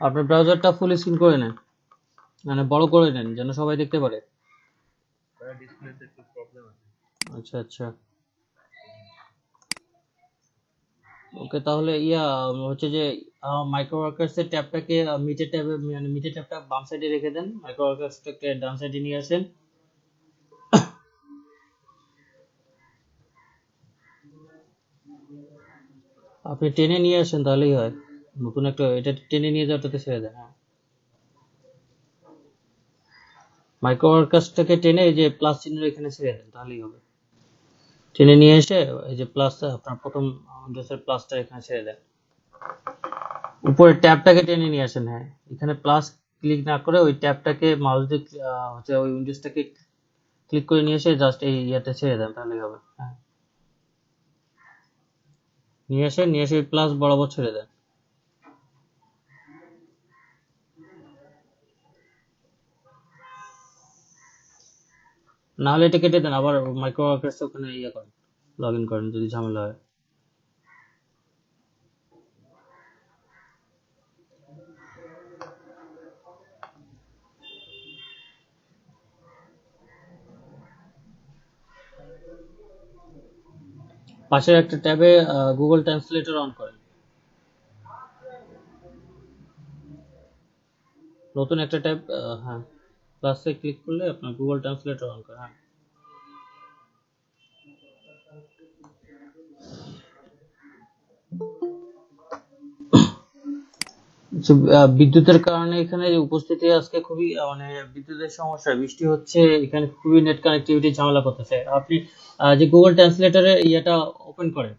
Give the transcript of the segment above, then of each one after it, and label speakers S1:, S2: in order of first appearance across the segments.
S1: আপনার ব্রাউজারটা full screen করে নেন, মানে বড় করে নেন যেন সবাই দেখতে পারে।
S2: ডিসপ্লেতে একটু প্রবলেম আছে।
S1: আচ্ছা আচ্ছা, ওকে। তাহলে হচ্ছে যে মাইক্রো ওয়ার্কার্স এর ট্যাবটাকে মিটের ট্যাবে, মানে মিটের ট্যাবটা বাম সাইডে রেখে দেন, মাইক্রো ওয়ার্কার্সটাকে ডান সাইডে নিয়ে আসেন। আপনি টেনে নিয়ে আসেন তাহলেই হয়। নতুন একটা এটা টেনে নিয়ে যাওয়াটাতে ছেড়ে দেন। হ্যাঁ, মাইক্রো ওয়ার্কার্সটাকে টেনে এই যে প্লাস চিহ্নের এখানে ছেড়ে দেন তাহলেই হবে। টেনে নিয়ে এসে এই যে প্লাস, আপনার প্রথম উইন্ডোজের প্লাসটা এখানে ছেড়ে দেন। উপরে ট্যাবটাকে টেনে নিয়ে আসেন। হ্যাঁ, এখানে প্লাস ক্লিক না করে ওই ট্যাবটাকে মাউস দিয়ে হচ্ছে ওই উইন্ডোজটাকে ক্লিক করে নিয়ে এসে জাস্ট এই ইয়াতে ছেড়ে দেন তাহলেই হবে। হ্যাঁ, নিয়ে এসে ওই প্লাস বরাবর ছেড়ে দেন। নাহলে এটা কেটে দেন, আবার মাইক্রো ওয়ার্কার্স ওখানে করেন, লগ ইন করেন যদি ঝামেলা হয়। পাশের একটা ট্যাবে গুগল ট্রান্সলেটর অন করেন। নতুন একটা ট্যাব, হ্যাঁ, প্লাসে ক্লিক করলে আপনার গুগল ট্রান্সলেটর অন করেন। হ্যাঁ, আচ্ছা, বিদ্যুতের কারণে এখানে উপস্থিতি আজকে খুবই মানে বিদ্যুতের সমস্যা, বৃষ্টি হচ্ছে, এখানে খুবই নেট কানেক্টিভিটি ঝামেলা করতেছে। আপনি যে গুগল ট্রান্সলেটরের ইয়েটা ওপেন করেন।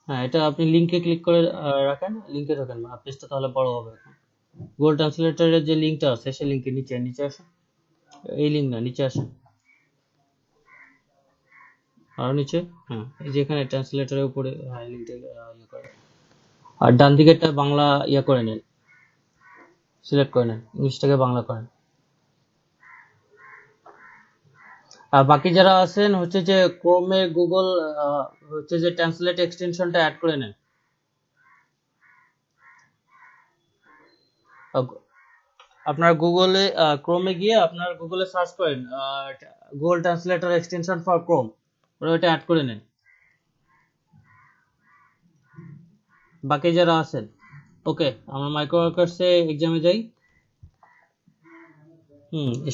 S1: হ্যাঁ, এটা আপনি লিংকে ক্লিক করে রাখেন, লিংকে রাখেন, পেজটা তাহলে বড় হবে। গুগল ট্রান্সলেটরের যে লিংকটা আছে সেই লিংকে নিচে নিচে আসেন। এই লিংক না, নিচে আসেন, আরো নিচে। হ্যাঁ, এই যে এখানে ট্রান্সলেটরের উপরে, হ্যাঁ, লিংকটা ইয়ে করে। আর ডান দিকেরটা বাংলা করে নেন, সিলেক্ট করে নেন, ইংলিশটাকে বাংলা করেন। আর বাকি যারা আছেন হচ্ছে যে ক্রোমে গুগল হচ্ছে যে ট্রান্সলেট এক্সটেনশনটা অ্যাড করে নেন। আপনার গুগলে ক্রোমে গিয়ে আপনার গুগলে সার্চ করেন Google translator extension for Chrome, ওটা অ্যাড করে নেন বাকি যারা আছেন। ওকে, আমরা মাইক্রো ওয়ার্কার্সে এক্সামে যাই।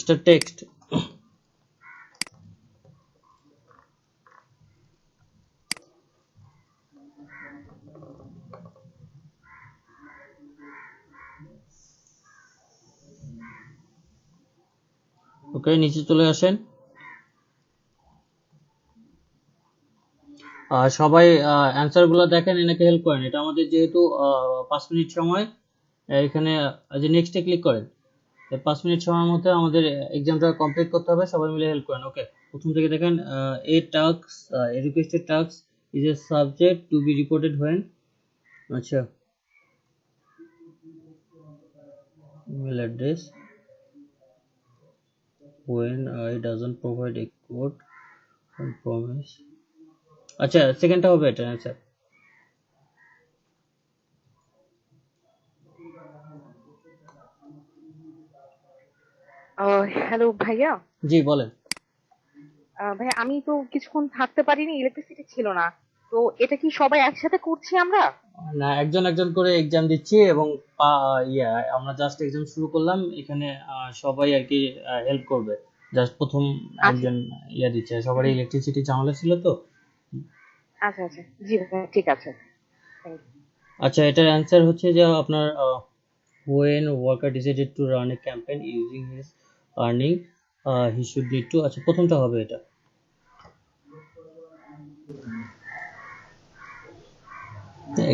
S1: Star text. ওকে, নিচে চলে আসেন। সবাই অ্যান্সার গুলো দেখেন, এনাকে হেল্প করেন। এটা আমাদের যেহেতু 5 মিনিট সময়, এখানে যে নেক্সটে ক্লিক করেন। 5 মিনিট সময়ের মধ্যে আমাদের এক্সামটা কমপ্লিট করতে হবে, সবাই মিলে হেল্প করেন। ওকে, প্রথম থেকে দেখেন, a task, a requested task is a subject to be reported when. আচ্ছা, email address when I doesn't provide a code and promise। আচ্ছা, সেকেন্ডটা হবে এটা। আচ্ছা,
S3: হ্যালো ভাইয়া।
S1: জি বলেন।
S3: ভাইয়া আমি তো কিছুক্ষণ থাকতে পারিনি, ইলেকট্রিসিটি ছিল না। তো এটা কি সবাই একসাথে করছি আমরা?
S1: না, একজন একজন করে এক্সাম দিচ্ছি, এবং আমরা জাস্ট এক্সাম শুরু করলাম এখানে। সবাই আর কি হেল্প করবে। জাস্ট প্রথম
S3: আচ্ছা
S1: একজন দিচ্ছে, সবারই ইলেকট্রিসিটি ঝামেলা ছিল তো।
S3: আচ্ছা আচ্ছা, জি ভাইয়া, ঠিক আছে, থ্যাংক ইউ।
S1: আচ্ছা, এটার অ্যান্সার হচ্ছে যে আপনার when worker decided to run a campaign using his earning, he should need to, আচ্ছা প্রথমটা হবে এটা।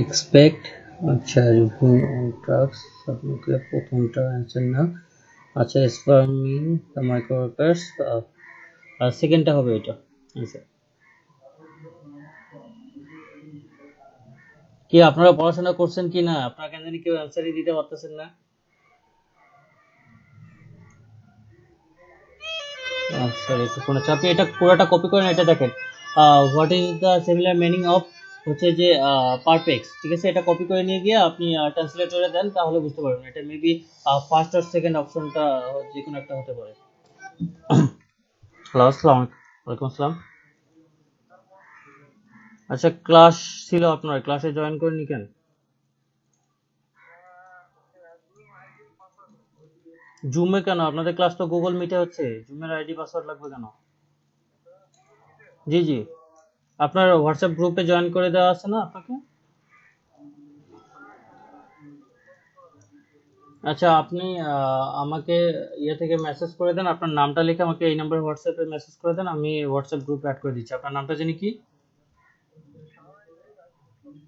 S1: expect, আচ্ছা review on trucks, আপনাকে প্রথমটা অ্যান্সার না। আচ্ছা, as per me the micro workers, আর সেকেন্ডটা হবে এটা অ্যান্সার। কি আপনারা পড়াশোনা করছেন কি না? আপনারা কেন জানি কেউ অ্যান্সারই দিতে পারতেছেন না। সরি, একটু ফোনে চাপি। এটা পুরোটা কপি করেন, এটা দেখেন। What is the similar meaning of হচ্ছে যে পারফেক্ট, ঠিক আছে, এটা কপি করে নিয়ে গিয়ে আপনি ট্রান্সলেটরে দেন, তাহলে বুঝতে পারবেন এটা মেবি ফার্স্ট আর সেকেন্ড অপশনটা যে কোনো একটা হতে পারে। হ্যালো, আসসালামু আলাইকুম। ওয়ালাইকুম আসসালাম। আচ্ছা, ক্লাস ছিল আপনার, ক্লাসে জয়েন করেনি কেন? জুমে কেন? আপনাদের ক্লাস তো গুগল মিটে হচ্ছে, জুমের আইডি পাসওয়ার্ড লাগবে কেন? জি জি, আপনার হোয়াটসঅ্যাপ গ্রুপে জয়েন করে দেওয়া আছে না আপনাকে? আচ্ছা, আপনি আমাকে ইয়ে থেকে মেসেজ করে দেন, আপনার নামটা লিখে আমাকে এই নাম্বারে হোয়াটসঅ্যাপে মেসেজ করে দেন, আমি হোয়াটসঅ্যাপ গ্রুপে অ্যাড করে দিচ্ছি। আপনার নামটা জানি কি?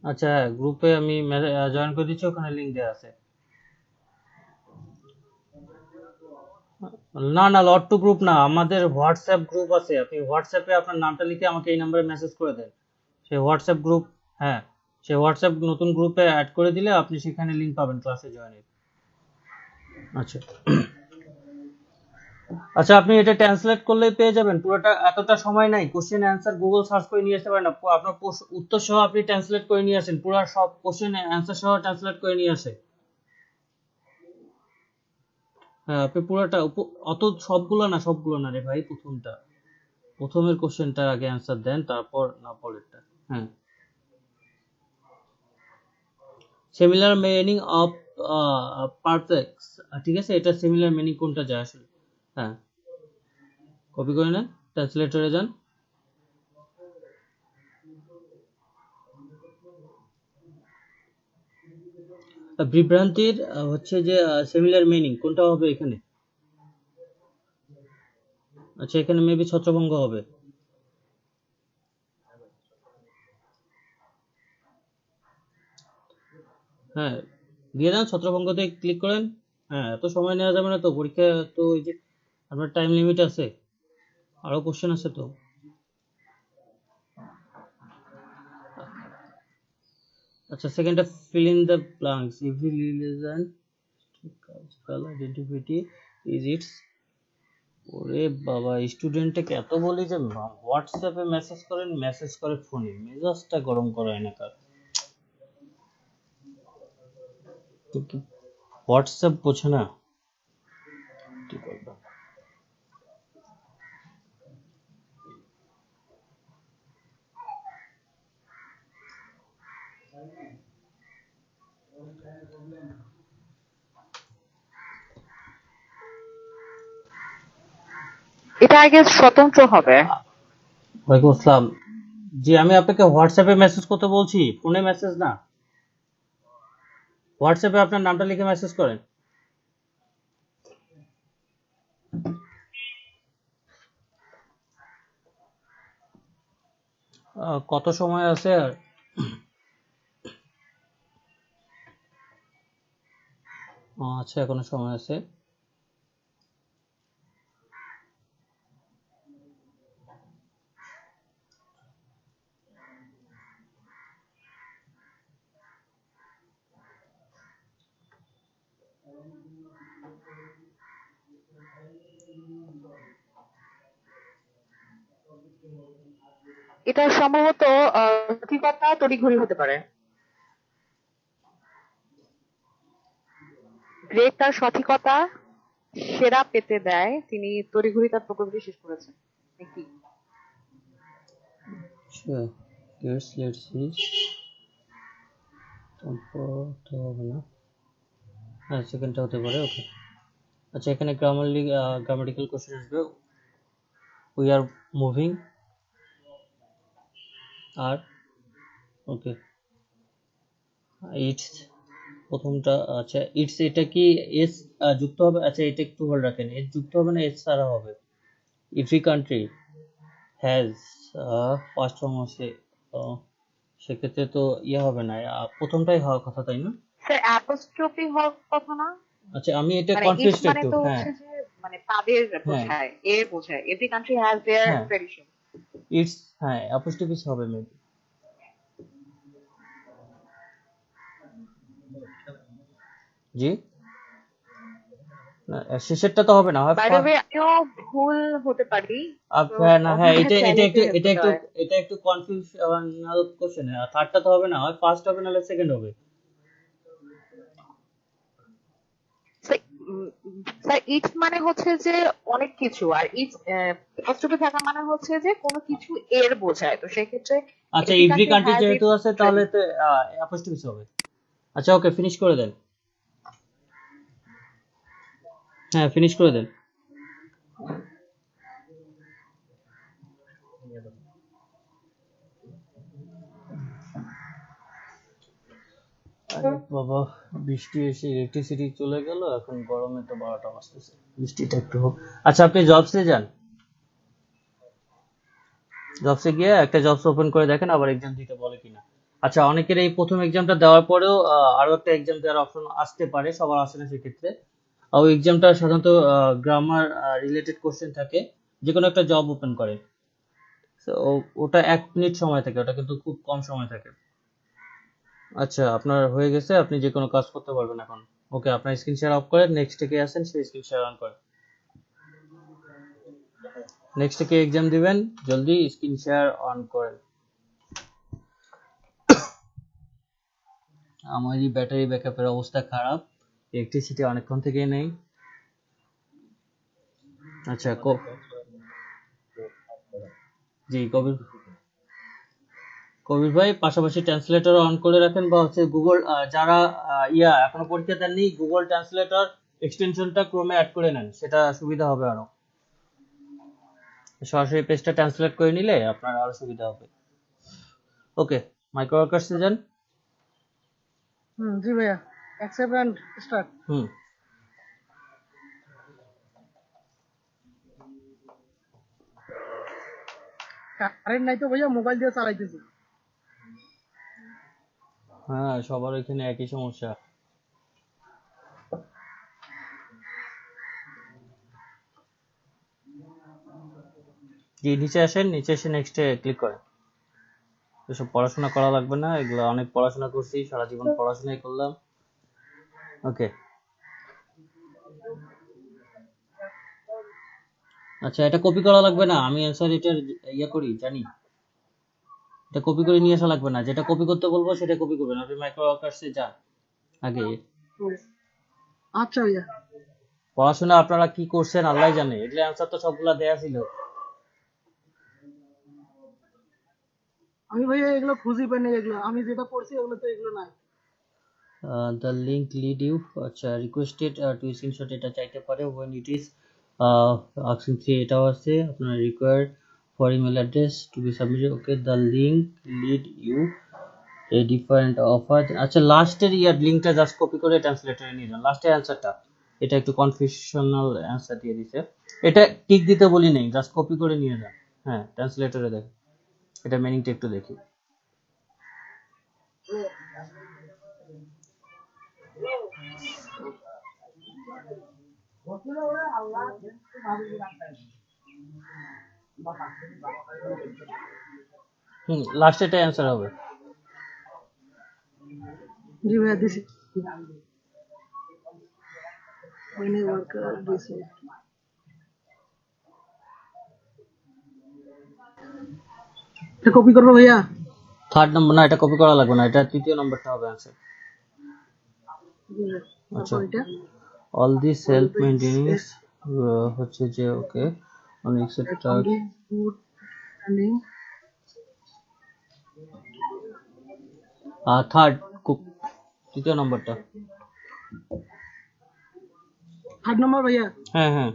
S1: আচ্ছা, হ্যাঁ, গ্রুপে আমি জয়েন করে দিচ্ছি, ওখানে লিংক দেওয়া আছে। না না, লট টু গ্রুপ না, আমাদের হোয়াটসঅ্যাপ গ্রুপ আছে, আপনি হোয়াটসঅ্যাপে আপনার নামটা লিখে আমাকে এই নাম্বারে মেসেজ করে দেন। সেই হোয়াটসঅ্যাপ গ্রুপ, হ্যাঁ, সেই হোয়াটসঅ্যাপ নতুন গ্রুপে অ্যাড করে দিলে আপনি সেখানে লিংক পাবেন ক্লাসে জয়েনের। আচ্ছা আচ্ছা, আপনি এটা ট্রান্সলেট করলেই পেয়ে যাবেন পুরোটা, এতটা সময় নাই। কোশ্চেন অ্যান্সার গুগল সার্চ করে নিয়ে আসতে পারেন না, আপনার উত্তর সহ আপনি ট্রান্সলেট করে নিয়ে আসেন, পুরো সব কোশ্চেন অ্যান্সার সহ ট্রান্সলেট করে নিয়ে আসে। হ্যাঁ, আপনি পুরোটা অত সবগুলো না, সবগুলো না রে ভাই, প্রথমটা, প্রথমের কোশ্চেনটার আগে অ্যান্সার দেন, তারপর না পরেরটা। হ্যাঁ, সিমিলার মিনিং অফ পারফেক্ট, ঠিক আছে, এটা সিমিলার মিনিং কোনটা যায় আসলে। হ্যাঁ, কপি করে নেন, ট্রান্সলেটরে যান। বিভ্রান্তির হচ্ছে যে সিমিলার মিনিং কোনটা হবে এখানে? আচ্ছা, এখানে মেবি ছত্রভঙ্গ হবে। হ্যাঁ, দিয়ে দেন, ছত্রভঙ্গতে ক্লিক করেন। হ্যাঁ, এত সময় নেওয়া যাবে না তো, পরীক্ষা তো ওই যে আপনার টাইম লিমিট আছে, আরো কোশ্চেন আছে তো। আচ্ছা, সেকেন্ডটা fill in the blanks, every religion call identity is its. ওরে বাবা, স্টুডেন্টকে এত বলি যে হোয়াটসঅ্যাপে মেসেজ করেন, মেসেজ করে ফোনে, মেজাজটা গরম করায় না কার। হোয়াটসঅ্যাপ বোঝে না, কি করবে।
S3: এটা আগে স্বতন্ত্র হবে।
S1: ওয়ালাইকুম আসসালাম। জি, আমি আপনাকে হোয়াটসঅ্যাপে মেসেজ করতে বলছি, ফোনে মেসেজ না। হোয়াটসঅ্যাপে আপনার নামটা লিখে মেসেজ করেন। কত সময় আছে আর? আচ্ছা, এখনো সময় আছে।
S3: এটা সম্ভবত সঠিকতা তড়িঘড়ি হতে পারে। গ্রেড তার সঠিকতা সেরা পেতে দেয়, তিনি তড়িঘড়ি তার প্রকল্পটি শেষ করেছেন নাকি?
S1: আচ্ছা, লেটস সি, তারপর তো হবে না। হ্যাঁ, সেকেন্ডটা হতে পারে, ওকে। আচ্ছা, এখানে গ্রামাটিক্যাল কোশ্চেন আসবে। উই আর মুভিং, আর, ওকে, ইটস, প্রথমটা। আচ্ছা, ইটস, এটা কি এস যুক্ত হবে? আচ্ছা, এটা একটু হোল্ড রাখেন, এস যুক্ত হবে না এস ছাড়া হবে? Every country has first form আছে, সেক্ষেত্রে তো ইয়ে হবে না, প্রথমটাই হওয়ার কথা, তাই না?
S3: স্যার অ্যাপোস্ট্রফি হওয়ার কথা না?
S1: আচ্ছা, আমি এটা
S3: মানে ইটস
S1: কনফিউজড
S3: মানে
S1: একটু।
S3: তো
S1: হ্যাঁ
S3: হচ্ছে যে মানে তাদের
S1: হ্যাঁ
S3: বোঝায়, এর বোঝায়, এভরি কান্ট্রি হ্যাজ দেয়ার
S1: হ্যাঁ,
S3: ট্রেডিশন।
S1: ইটস, হ্যাঁ, অ্যাপোস্ট্রোফিস হবে মেবি। জি, না, শেষেরটা তো হবে না, হয়
S3: বাই দ্য ওয়ে আমিও ভুল হতে পারি, তো
S1: হ্যাঁ না হ্যাঁ,
S3: আপনারা
S1: এটা
S3: চাইলে
S1: এটা
S3: একটু
S1: একটু
S3: হেল্প
S1: এটা
S3: করতে
S1: একটু
S3: পারেন।
S1: এটা একটু কনফিউশনাল কোশ্চেন। থার্ডটা তো হবে না, হয় ফার্স্ট হবে নাহলে সেকেন্ড হবে।
S3: স্যার ইটস মানে হচ্ছে যে অনেক কিছু, আর ইটস অ্যাপোস্ট্রোফি থাকা মানে হচ্ছে যে কোনো কিছু এর বোঝায়, তো সেক্ষেত্রে
S1: আচ্ছা, এভরি
S3: এপিটাকে
S1: কান্ট্রি
S3: হ্যাজ
S1: যেহেতু
S3: ইটস
S1: আছে তাহলে
S3: ট্রেডিশন।
S1: তো অ্যাপোস্ট্রোফিস হবে। আচ্ছা ওকে, ফিনিশ করে দেন। হ্যাঁ ফিনিশ করে দেন। আরে বাবা, বৃষ্টি এসে ইলেকট্রিসিটি চলে গেল, এখন গরমে তো 12টা বাজতেছে, বৃষ্টিটা একটু হোক। আচ্ছা আপনি জবসে যান, জবসে গিয়ে একটা জবস ওপেন করে দেখেন আবার এক্সাম দিতে বলে কিনা। আচ্ছা, অনেকের এই প্রথম এক্সামটা দেওয়ার পরেও আরো একটা এক্সাম দেওয়ার অপশন আসতে পারে, সবার আসে না সেক্ষেত্রে। আর ওই এক্সামটা সাধারণত গ্রামার রিলেটেড কোশ্চেন থাকে, যে কোনো একটা জব ওপেন করে। তো ওটা 1 মিনিট সময় থাকে, ওটা কিন্তু খুব কম সময় থাকে। আচ্ছা আপনার হয়ে গেছে, আপনি যে কোনো কাজ করতে পারবেন এখন। ওকে, আপনার স্ক্রিন শেয়ার অফ করেন, নেক্সটে কে আসেন সেই স্ক্রিন শেয়ার অন করেন। নেক্সটে কে এক্সাম দিবেন, জলদি স্ক্রিন শেয়ার অন করেন। আমারই ব্যাটারি ব্যাকআপের অবস্থা খারাপ, ইলেকট্রিসিটি অনেকক্ষণ থেকেই নেই। আচ্ছা
S2: আমাদের ব্যাচ
S1: জি কবির,
S2: ডিসিশন।
S1: কবির ভাই পাশাপাশি ট্রান্সলেটর অন করে রাখেন, বা হচ্ছে গুগল, যারা এখনো পরীক্ষা দেননি, গুগল ট্রান্সলেটর এক্সটেনশনটা ক্রোমে অ্যাড করে নেন, সেটা সুবিধা হবে আরো। সরাসরি পেজটা ট্রান্সলেট করে নিলে আপনার আরো সুবিধা হবে। ওকে, মাইক্রো ওয়ার্কার্সে যান।
S4: জি ভাইয়া, accept and start.
S1: Hmm,
S4: current নাই তো ভাইয়া, মোবাইল দিয়ে চালাইতেছি।
S1: হ্যাঁ সবার ওইখানে একই সমস্যা। জি নিচে আসেন, নিচে এসে নেক্সটে ক্লিক করেন। এসব পড়াশোনা করা লাগবে না, এগুলো অনেক পড়াশোনা করছি, সারা জীবন পড়াশোনাই করলাম। ওকে, আচ্ছা এটা কপি করা লাগবে না, আমি অ্যান্সার এটার করি জানি। এটা কপি করে নিয়ে আসা লাগবে না, যেটা কপি করতে বলবো সেটা কপি করবেন। আপনি মাইক্রো ওয়ার্কার্সে যান আগে।
S4: আচ্ছা ভাইয়া।
S1: পড়াশোনা আপনারা কি করছেন আল্লাহ জানে, এগুলো অ্যান্সার তো সবগুলা দেয়া ছিল।
S4: আমি ভাইয়া এগুলো খুঁজে পাই না, এগুলো আমি যেটা পড়ছি ওগুলো তো এগুলো নাই।
S1: দ্য লিঙ্ক লিড ইউ, আচ্ছা রিকোয়েস্টেড টু স্ক্রিনশট এটা চাইতে পারে, when it is asking three এটাও আছে, আপনার required for email address to be submitted. Okay, the link lead you a different offer. আচ্ছা লাস্টের লিঙ্কটা জাস্ট কপি করে ট্রান্সলেটরে নিয়ে যান, লাস্টের অ্যান্সারটা। এটা একটু কনফিউশনাল অ্যান্সার দিয়ে দিছে, এটা টিক দিতে বলি নেই, জাস্ট কপি করে নিয়ে যান। হ্যাঁ ট্রান্সলেটরে দেখেন, এটা মিনিংটা একটু দেখি। লাস্ট এটা অ্যান্সার হবে।
S4: জি ভাইয়া দিছি। when a worker দিছি। এটা কপি করবো ভাইয়া?
S1: থার্ড নম্বর না, এটা কপি করা লাগবে না, এটা তৃতীয় নম্বরটা হবে অ্যান্সার।
S4: জি ভাইয়া।
S1: আচ্ছা,
S4: তারপর এটা
S1: all the self
S4: always
S1: maintenance হচ্ছে যে okay, on
S4: at
S1: except.
S4: only good standing।
S1: Third, তৃতীয় নম্বরটা।
S4: থার্ড নম্বর ভাইয়া।
S1: হ্যাঁ হ্যাঁ,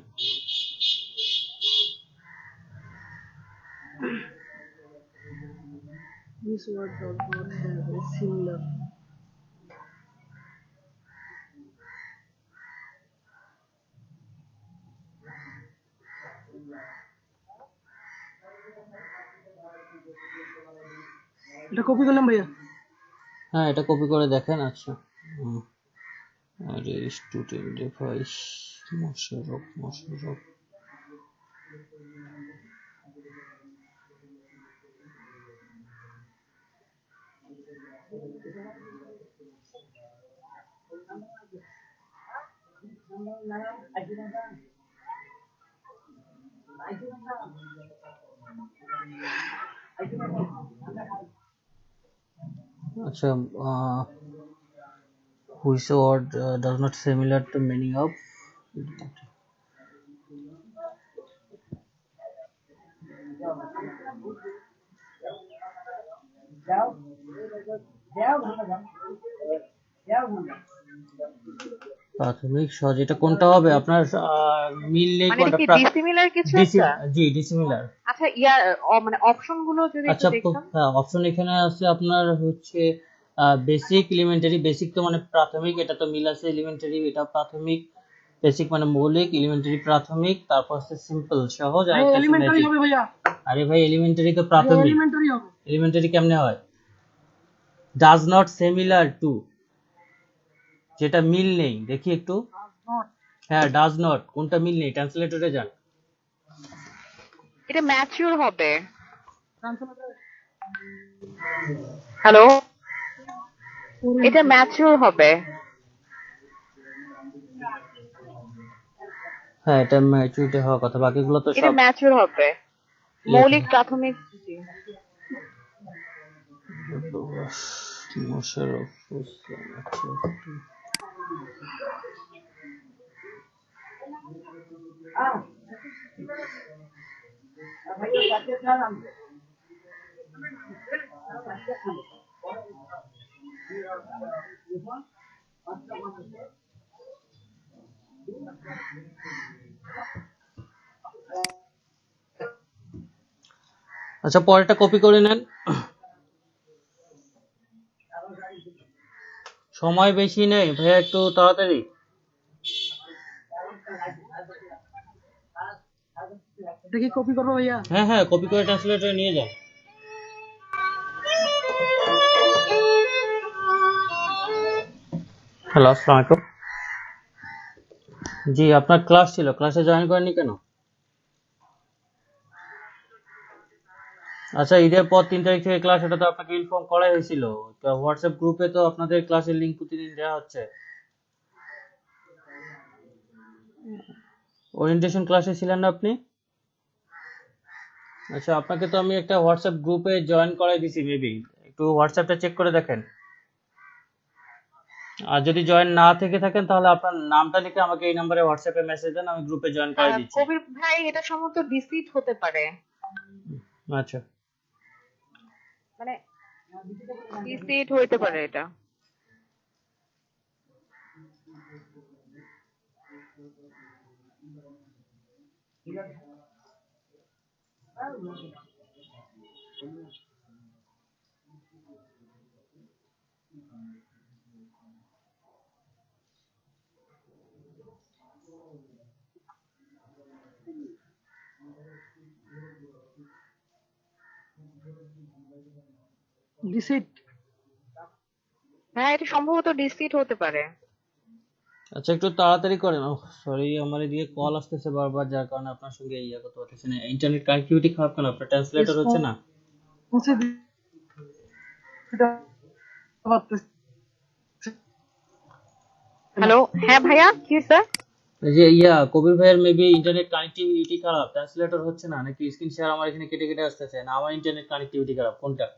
S4: this word does not have a similar। এটা কপি করলাম ভাইয়া।
S1: হ্যাঁ এটা কপি করে দেখেন। আচ্ছা, আরে স্টুডেন্ট ডিভাইস, মোশারফ মোশারফ। আচ্ছা, which word does not similar to meaning of প্রাথমিক সহজ, এটা কোনটা হবে আপনার? মিল নেই
S3: মানে এটা
S1: কোনটা?
S3: কি ডিসিমিলার কিছু একটা?
S1: জি ডিসিমিলার।
S3: আচ্ছা মানে অপশন গুলো যদি একটু
S1: আচ্ছা
S3: দেখতাম।
S1: হ্যাঁ, অপশন এখানে আছে আপনার হচ্ছে বেসিক, এলিমেন্টারি। বেসিক তো মানে প্রাথমিক, এটা তো মিল আছে। এলিমেন্টারি এটা প্রাথমিক, বেসিক মানে মৌলিক, এলিমেন্টারি প্রাথমিক, তারপর হচ্ছে সিম্পল সহজ, আর
S4: ভাই
S1: একটা হচ্ছে
S4: এলিমেন্টারি
S1: ম্যাজিক।
S4: হবে ভাইয়া,
S1: আরে ভাই এলিমেন্টারি তো
S4: ভাইয়া
S1: প্রাথমিক।
S4: এলিমেন্টারি হবে।
S1: এলিমেন্টারি কেমনে হয়? ডাজ নট সিমিলার টু, যেটা মিল নেই। দেখি একটু।
S4: নট
S1: হ্যাঁ ডাজ নট, কোনটা মিল নেই? ট্রান্সলেটরে যান।
S3: এটা ম্যাচিউর হবে।
S4: ট্রান্সলেটর
S3: হ্যালো, এটা ম্যাচিউর হবে।
S1: হ্যাঁ এটা ম্যাচুরিটি হওয়ার কথা, বাকিগুলো তো
S3: এটা
S1: সব
S3: ম্যাচিউর হবে। মৌলিক প্রাথমিক জি।
S1: মোশাররফ হোসেন। আচ্ছা আচ্ছা, পরেরটা কপি করে নেন। সময় বেশি নেই ভাইয়া, একটু তাড়াতাড়ি।
S4: এটা কি কপি করবো ভাইয়া?
S1: হ্যাঁ হ্যাঁ, কপি করে ট্রান্সলেটরে নিয়ে যান। হ্যালো, আসসালামু আলাইকুম। জি আপনার ক্লাস ছিল, ক্লাসে জয়েন করেননি কেন? আচ্ছা, ঈদের পর 3 তারিখ থেকে ক্লাস, এটা তো আপনাকে ইনফর্ম করাই হয়েছিল। তো হোয়াটসঅ্যাপ গ্রুপে তো আপনাদের ক্লাসের লিঙ্ক প্রতিদিন দেওয়া হচ্ছে। ওরিয়েন্টেশন ক্লাসে ছিলেন না আপনি? আচ্ছা, আপনাকে তো আমি একটা হোয়াটসঅ্যাপ গ্রুপে জয়েন করাই দিছি, মেবি একটু হোয়াটসঅ্যাপটা চেক করে দেখেন। আর যদি জয়েন না থেকে থাকেন তাহলে আপনার নামটা লিখে আমাকে এই নম্বরে হোয়াটসঅ্যাপে মেসেজ দেন, আমি গ্রুপে জয়েন করে দিচ্ছি।
S3: কবির ভাই এটা সম্ভবত ডিসিট হতে পারে,
S1: আচ্ছা
S3: মানে ডিসিট হইতে পারে এটা।
S4: ডিসিট।
S3: হ্যাঁ এটা সম্ভবত ডিসিট হতে পারে।
S1: আচ্ছা, একটু তাড়াতাড়ি করেন। সরি, আমার এদিকে কল আসতেছে বারবার, যার কারণে আপনার সঙ্গে ইয়ে করতে পারতেছি না। ইন্টারনেট কানেক্টিভিটি খারাপ কেন? আপনার ট্রান্সলেটর হচ্ছে না?
S4: মুছে দিতে পারতেছি।
S3: হ্যালো, হ্যাঁ ভাইয়া কি স্যার?
S1: এই যে কবির ভাইয়ের মেবি ইন্টারনেট কানেক্টিভিটি খারাপ, ট্রান্সলেটর হচ্ছে না, নাকি স্ক্রিন শেয়ার আমার এখানে কেটে কেটে আসতেছে, না আমার ইন্টারনেট কানেক্টিভিটি খারাপ, কোনটা?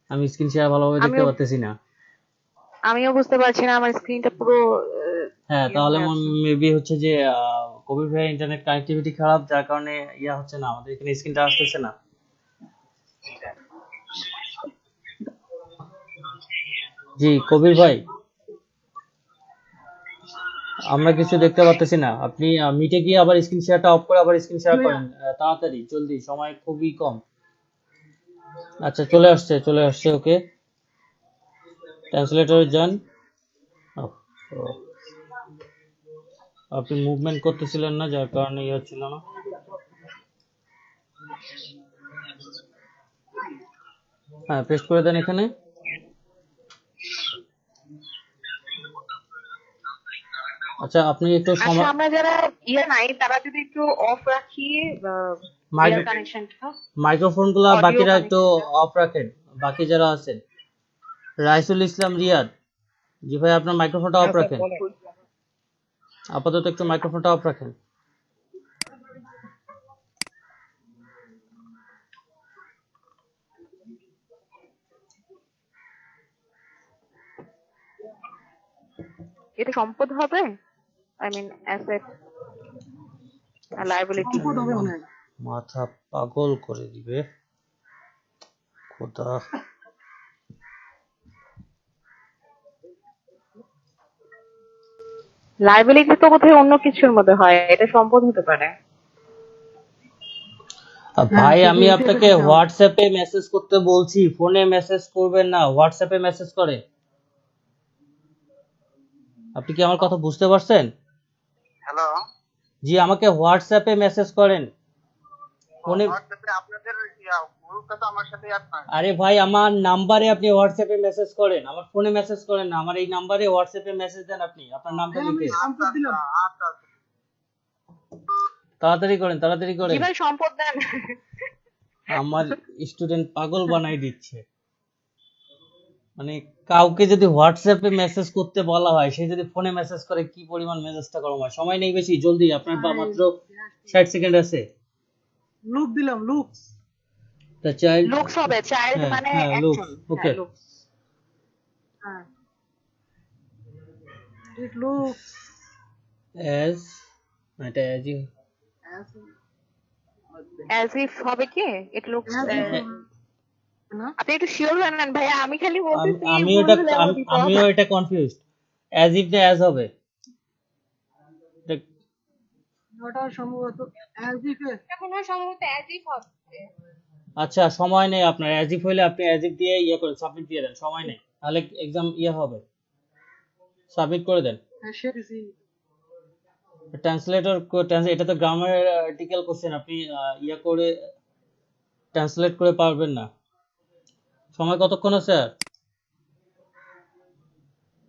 S1: আমি স্ক্রিন শেয়ার ভালোভাবে দেখতে
S3: আমিও
S1: পারতেছি না।
S3: আমিও বুঝতে পারছি না, আমার স্ক্রিনটা পুরো
S1: হ্যাঁ,
S3: ইয়ে
S1: তাহলে
S3: হয়ে আছে।
S1: মেবি হচ্ছে যে কবির ভাইয়ের ইন্টারনেট কানেক্টিভিটি খারাপ, যার কারণে হচ্ছে না, আমাদের এখানে স্ক্রিনটা আসতেছে না। জি কবির ভাই, আমরা কিছু দেখতে পারতেছি না। আপনি মিটে গিয়ে আবার স্ক্রিন শেয়ারটা অফ করে আবার স্ক্রিন শেয়ার করেন, তাড়াতাড়ি জলদি, সময় খুবই কম। আচ্ছা, চলে আসছে চলে আসছে, ওকে। ট্রান্সলেটরে যান। ওহ, ও, আপনি মুভমেন্ট করতেছিলেন না, যার কারণে হচ্ছিল না। হ্যাঁ, পেস্ট করে দেন এখানে। আচ্ছা, আপনি একটু
S3: আচ্ছা
S1: সময়
S3: আমরা যারা নাই তারা যদি একটু অফ রাখি ইয়ার কানেকশনটা,
S1: মাইক্রোফোন গুলা
S3: অডিও
S1: বাকিরা একটু
S3: কানেকশনটা।
S1: অফ রাখেন, বাকি যারা আছেন। রাইসুল ইসলাম রিয়াদ, জি ভাই আপনার মাইক্রোফোনটা অফ রাখেন। আপাতত একটু মাইক্রোফোনটা অফ রাখেন।
S3: এটা সম্পদ হবে, আই মিন অ্যাসেট লায়াবিলিটি।
S4: সম্পদ হবে মনে হয়।
S1: মাথা পাগল করে দিবে খোদা।
S3: লায়াবিলিটি তো কোথায় অন্য কিছুর মধ্যে হয়, এটা সম্পদ হতে পারে।
S1: ভাই
S4: শুধু
S1: আমি
S4: এটাই
S1: আপনাকে
S4: দেখতে হবে।
S1: হোয়াটসঅ্যাপে মেসেজ করতে বলছি, ফোনে মেসেজ করবেন না, হোয়াটসঅ্যাপে মেসেজ করে। আপনি কি আমার কথা বুঝতে পারছেন?
S5: হ্যালো,
S1: জি, আমাকে হোয়াটসঅ্যাপে মেসেজ করেন, ফোনে।
S5: হোয়াটসঅ্যাপে আপনাদের গ্রুপটা তো আমার সাথেই আছে।
S1: আরে ভাই আমার নাম্বারে আপনি হোয়াটসঅ্যাপে মেসেজ করেন, আমার ফোনে মেসেজ করেন না, আমার এই নাম্বারে হোয়াটসঅ্যাপে মেসেজ দেন আপনি, আপনার নামটা
S4: হ্যাঁ, আমি
S1: লিখে।
S4: সম্পদ দিলাম।
S5: আচ্ছা আচ্ছা।
S1: তাড়াতাড়ি করেন, তাড়াতাড়ি
S3: জি
S1: করেন।
S3: ভাই সম্পদ দেন।
S1: আমার স্টুডেন্ট পাগল বানাই দিচ্ছে। মানে কাউকে যদি হোয়াটসঅ্যাপে মেসেজ করতে বলা হয়, সে যদি ফোনে মেসেজ করে, কি পরিমাণ মেজাজটা গরম হয়। সময় নেই বেশি, জলদি, আপনার মাত্র 60 সেকেন্ড আছে।
S4: লুক দিলাম, লুকস।
S1: The child.
S3: লুকস হবে, চাইল্ড
S1: হ্যাঁ
S3: মানে
S1: হ্যাঁ, লুকস।
S3: একজন।
S1: ওকে।
S3: হ্যাঁ লুকস।
S4: হ্যাঁ, ইট লুকস
S1: অ্যাজ, এটা অ্যাজই।
S3: অ্যাজ ইফ হবে কি, ইট লুকস।
S4: না,
S3: আপনি একটু শিওর হয়ে নেন ভাইয়া, আমি খালি বলতেছি,
S1: আমি
S3: ভুল
S1: এটা
S3: হলে আমার বিপদ।
S1: আমিও এটা কনফিউজড। অ্যাজ ইফ না অ্যাজ হবে? এটা-
S4: ওটা সম্ভবত অ্যাজ ইফ এ।
S3: এখন সম্ভবত অ্যাজ ইফ হবে।
S1: আচ্ছা, সময় নেই আপনার। অ্যাজ ইফ হইলে আপনি অ্যাজ ইফ দিয়ে ইয়ে করে সাবমিট দিয়ে দেন, সময় নেই, তাহলে এক্সাম ইয়ে হবে। সাবমিট করে দেন।
S4: হ্যাঁ, সেটাই।
S1: ট্রান্সলেটর, এটা তো গ্রামার আর্টিকেল কোশ্চেন, আপনি ইয়ে করে ট্রান্সলেট করে পারবেন না। সময় কতক্ষণ আছে আর?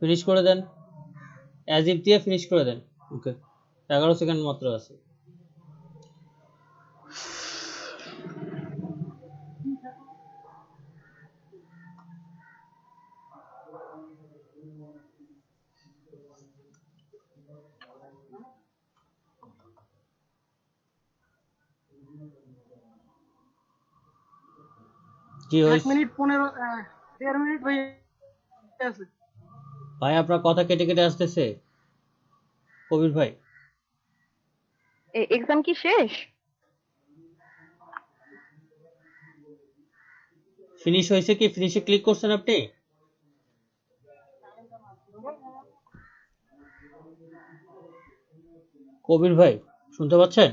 S1: ফিনিশ করে দেন, অ্যাজ ইফ দিয়ে ফিনিশ করে দেন। ওকে, 11 সেকেন্ড মাত্র আছে। কি
S4: 1
S1: হয়েছে
S4: মিনিট 15 1.5 মিনিট হয়ে আছে।
S1: ভাই? আপনার কথা কেটে কেটে আসতেছে কবির ভাই।
S3: এক্সাম কি শেষ?
S1: ফিনিশ হয়েছে কি? ফিনিশে ক্লিক করছেন আপনি? কবির ভাই শুনতে পাচ্ছেন?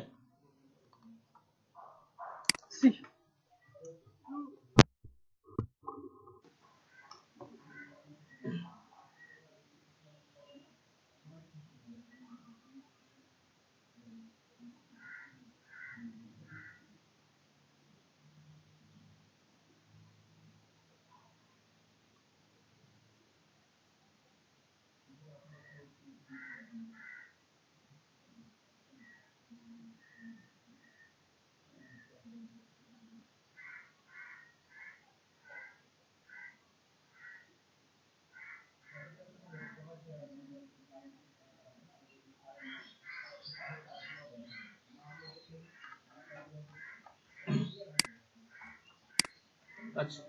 S1: আচ্ছা,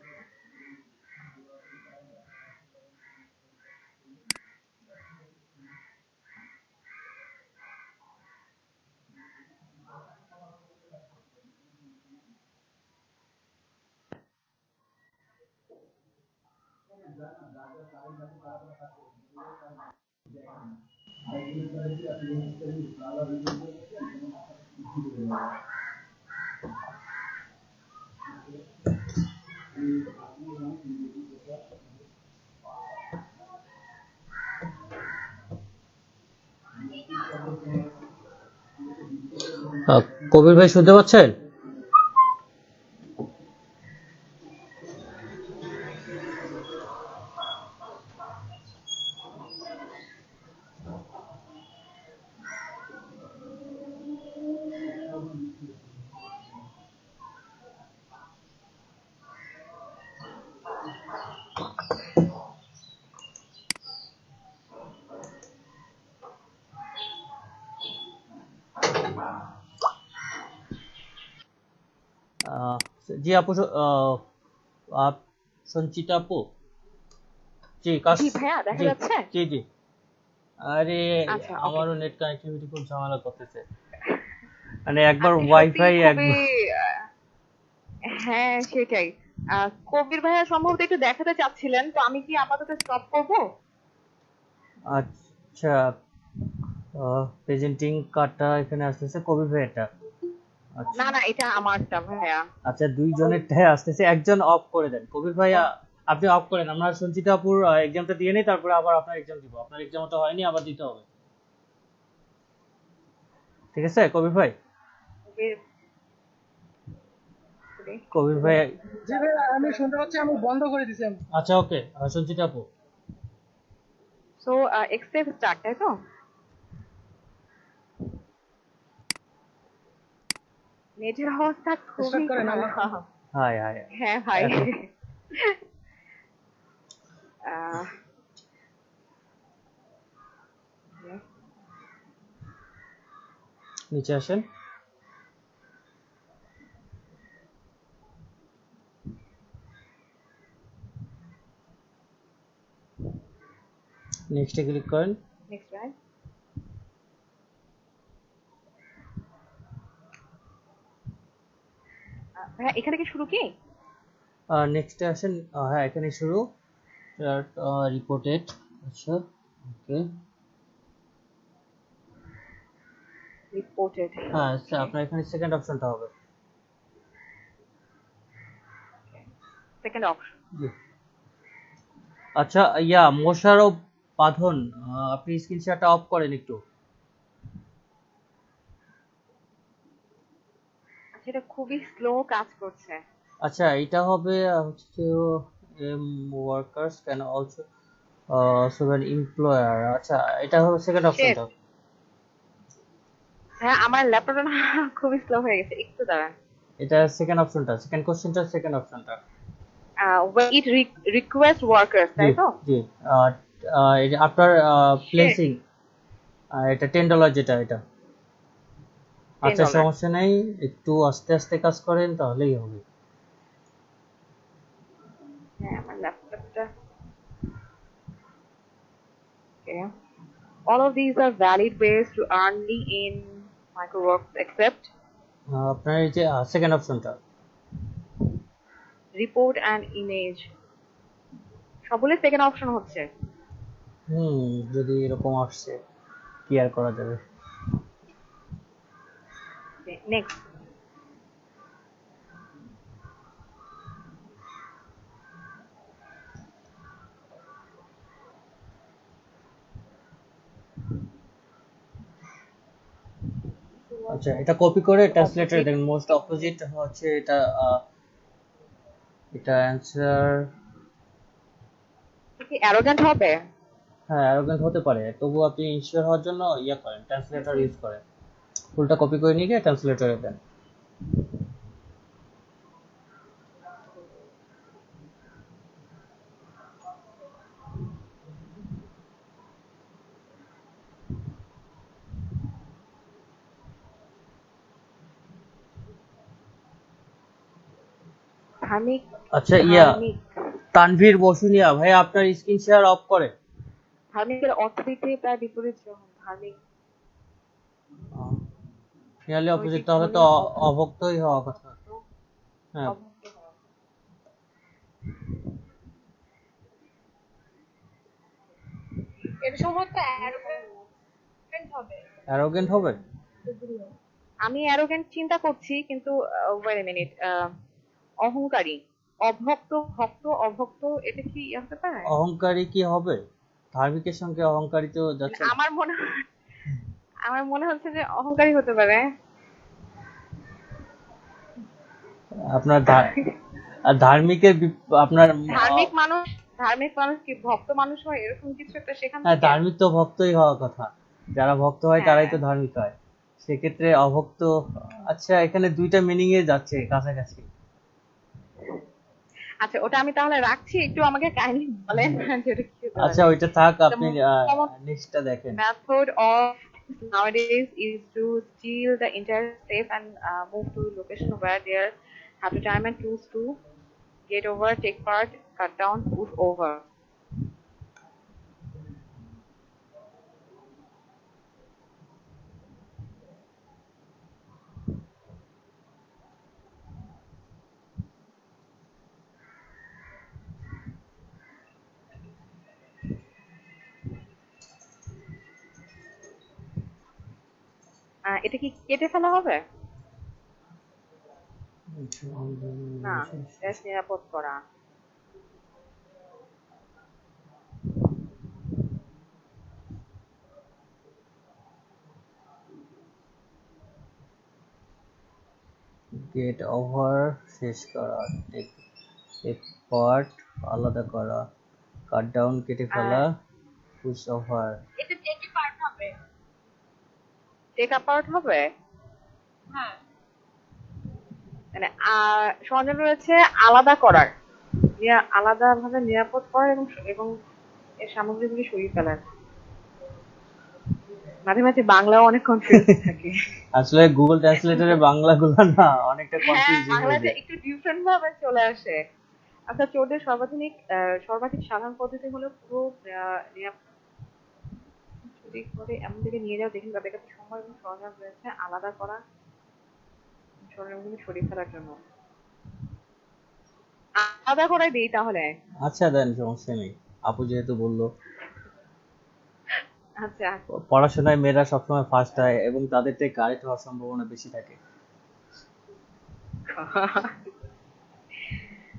S1: কবির ভাই শুনতে পাচ্ছেন? জি আপু, আপ সঞ্চিতা আপু, জি
S3: জি ভাইয়া, দেখা
S1: জি
S3: যাচ্ছে?
S1: জি জি। আরে
S3: আচ্ছা, ওকে।
S1: আমারও নেট কানেক্টিভিটি খুব ঝামেলা করতেছে, মানে একবার
S3: আজকে সত্যি
S1: ওয়াইফাই
S3: খুবই
S1: একবার।
S3: হ্যাঁ, সেটাই। কবির ভাইয়া সম্ভবত একটু দেখাতে চাচ্ছিলেন, তো আমি কি আপাতত স্টপ করব?
S1: আচ্ছা, প্রেজেন্টিং কার্ডটা এখানে আসতেছে কবি ভাই এটা। আচ্ছা
S3: না না, এটা আমারটা ভাইয়া।
S1: আচ্ছা, দুইজনেরটাই আসতেছে, একজন অফ করে দেন কবির ভাই, আপনি অফ করেন, আমরা সঞ্চিতা আপুর এক্সামটা দিয়ে নিই, তারপরে আবার আপনার এক্সাম দিব, আপনার এক্সাম তো হয়নি, আবার দিতে হবে। ঠিক আছে কবির ভাই?
S3: কবির
S1: কবির ভাই,
S4: জি ভাই, আমি শুনতে পাচ্ছি, আমি বন্ধ করে দিছি আমি।
S1: আচ্ছা ওকে, সঞ্চিতা আপু।
S3: সো এক্সেপ স্টার্ট, তাই তো? নেটের অবস্থা খুবই
S4: স্টার্ট করেন আল্লাহ।
S3: খারাপ।
S1: High high.
S3: হ্যাঁ ভাই।
S1: এখন
S3: আহ,
S1: নিচে আসেন। নেক্সটে ক্লিক করেন।
S3: নেক্সট ভাই। ভাইয়া এখানে কি শুরু কি?
S1: নেক্সটে আসেন, হ্যাঁ এখানে শুরু, রিপোর্টেড। আচ্ছা ওকে,
S3: রিপোর্টেড।
S1: হ্যাঁ আচ্ছা, আপনার এখানে সেকেন্ড অপশনটা হবে।
S3: Second option.
S1: জি। আচ্ছা মোশাররফ বাঁধন, আপনি স্ক্রিন শেয়ারটা অফ করেন একটু।
S3: আচ্ছা, এটা খুবই স্লো কাজ করছে।
S1: আচ্ছা এটা হবে হচ্ছে এম workers can also seven employer. আচ্ছা এটা হবে সেকেন্ড
S3: শেট।
S1: অপশনটা।
S3: হ্যাঁ, আমার ল্যাপটপটা না খুবই স্লো হয়ে গেছে, একটু দাঁড়ান।
S1: এটা সেকেন্ড অপশনটা, সেকেন্ড কোশ্চেনটা, সেকেন্ড অপশনটা।
S3: when it request workers,
S1: জি
S3: তাই তো?
S1: জি। আহ, এই যে আপনার
S3: শেট।
S1: প্লেসিং, এটা $10 যেটা, এটা। আচ্ছা
S3: $10।
S1: সমস্যা নেই, একটু আস্তে আস্তে কাজ করেন তাহলেই হবে।
S3: হ্যাঁ, আমার ল্যাপটপটা। Okay. All of these are valid ways to earn money in Microworks except
S1: আপনার এই যে সেকেন্ড অপশনটা।
S3: report and image. সবগুলো সেকেন্ড অপশন হচ্ছে।
S1: যদি এরকম আসছে কি আর করা যাবে।
S3: নেক্সট।
S1: আচ্ছা এটা কপি করে ট্রান্সলেটরে দেখেন, মোস্ট অপোজিট হচ্ছে এটা, এটা অ্যান্সার।
S3: কি অ্যারোগ্যান্ট হবে?
S1: হ্যাঁ অ্যারোগেন্ট হতে পারে, তবু আপনি ইনশিওর হওয়ার জন্য করেন, ট্রান্সলেটর ইউজ করেন, ফুলটা কপি করে নিয়ে গিয়ে ট্রান্সলেটরে দেন।
S3: ধার্মিক।
S1: আচ্ছা
S3: ধার্মিক।
S1: তানভীর বসুনিয়া ভাই, আপনার স্ক্রিন শেয়ার অফ করে।
S3: ধার্মিকের অর্থনীতি প্রায় বিপরীত রকম। ধার্মিক।
S1: নিয়ারলি অপোজিট,
S3: নৈতিক
S1: তাহলে তো
S3: মূল্যে
S1: অভক্তই হওয়ার কথা। হ্যাঁ
S3: অভক্ত হওয়া।
S6: এটা সম্ভবত অ্যারোগ্যান্ট হবে।
S1: অ্যারোগেন্ট হবে।
S3: আমি অ্যারোগ্যান্ট চিন্তা করছি, কিন্তু ওয়েট এ মিনিট। অহংকারী। অভক্ত, ভক্ত, অভক্ত, এটা কি হতে পারে?
S1: অহংকারী কি হবে? ধার্মিকের সঙ্গে অহংকারী তো যাচ্ছে না।
S3: আমার মনে হচ্ছে যে অহংকারী হতে পারে।
S1: আপনার আর ধার্মিকের আপনার
S3: ধার্মিক মানুষ কি ভক্ত মানুষ হয়, এরকম কিছু একটা সেখান
S1: হ্যাঁ
S3: থেকে।
S1: ধার্মিক তো ভক্তই হওয়ার কথা, যারা ভক্ত হয় তারাই তো
S3: হ্যাঁ।
S1: ধার্মিক হয়, সেক্ষেত্রে অভক্ত। আচ্ছা এখানে দুইটা মিনিং এ যাচ্ছে কাছাকাছি।
S3: আচ্ছা, ওটা আমি তাহলে রাখছি, একটু আমাকে কাইন্ডলি বলেন যে ওটা কি হতে
S1: আচ্ছা
S3: পারে।
S1: ওইটা থাক,
S3: The
S1: আপনি
S3: most common
S1: নেক্সটটা দেখেন।
S3: method of nowadays is to steal the entire safe and move to location where there have to time and choose to get over, take part, cut down, push over. এটা কি কেটে ফেলা হবে? না, দেশ নিরাপদ করা।
S1: গেট ওভার শেষ করা, টেক পার্ট আলাদা করা, কাট ডাউন কেটে ফেলা, পুশ ওভার।
S6: এটা টেকে পার্ট হবে।
S3: টেক আপার্ট হবে?
S6: হ্যাঁ।
S3: মানে সমাধান রয়েছে আলাদা করার, আলাদাভাবে নিরাপদ করার এবং এর সামগ্রীগুলি সরিয়ে ফেলার। মাঝে মাঝে বাংলাও অনেক কনফিউজ থাকে।
S1: আসলে গুগল ট্রান্সলেটরে বাংলাগুলো না অনেকটা
S3: হ্যাঁ,
S1: কনফিউজিং হয়ে
S3: বাংলাতে
S1: যায়।
S3: একটু ডিফারেন্ট ভাবে চলে আসে। আচ্ছা, চোরদের সর্বাধিক সাধারণ পদ্ধতি হলো পুরো চুরি করে এমন দিকে নিয়ে যাও যেখানে তাদের কাছে সময় এবং সরঞ্জাম রয়েছে আলাদা করা সরঞ্জামগুলো সরিয়ে ফেলার জন্য। আলাদা করে দিই তাহলে।
S1: আচ্ছা দেন, সমস্যা নেই, আপু যেহেতু বললো।
S3: আচ্ছা
S1: পড়াশোনায় মেয়েরা সবসময় ফার্স্ট হয় এবং তাদের থেকে কারেক্ট হওয়ার সম্ভাবনা বেশি থাকে।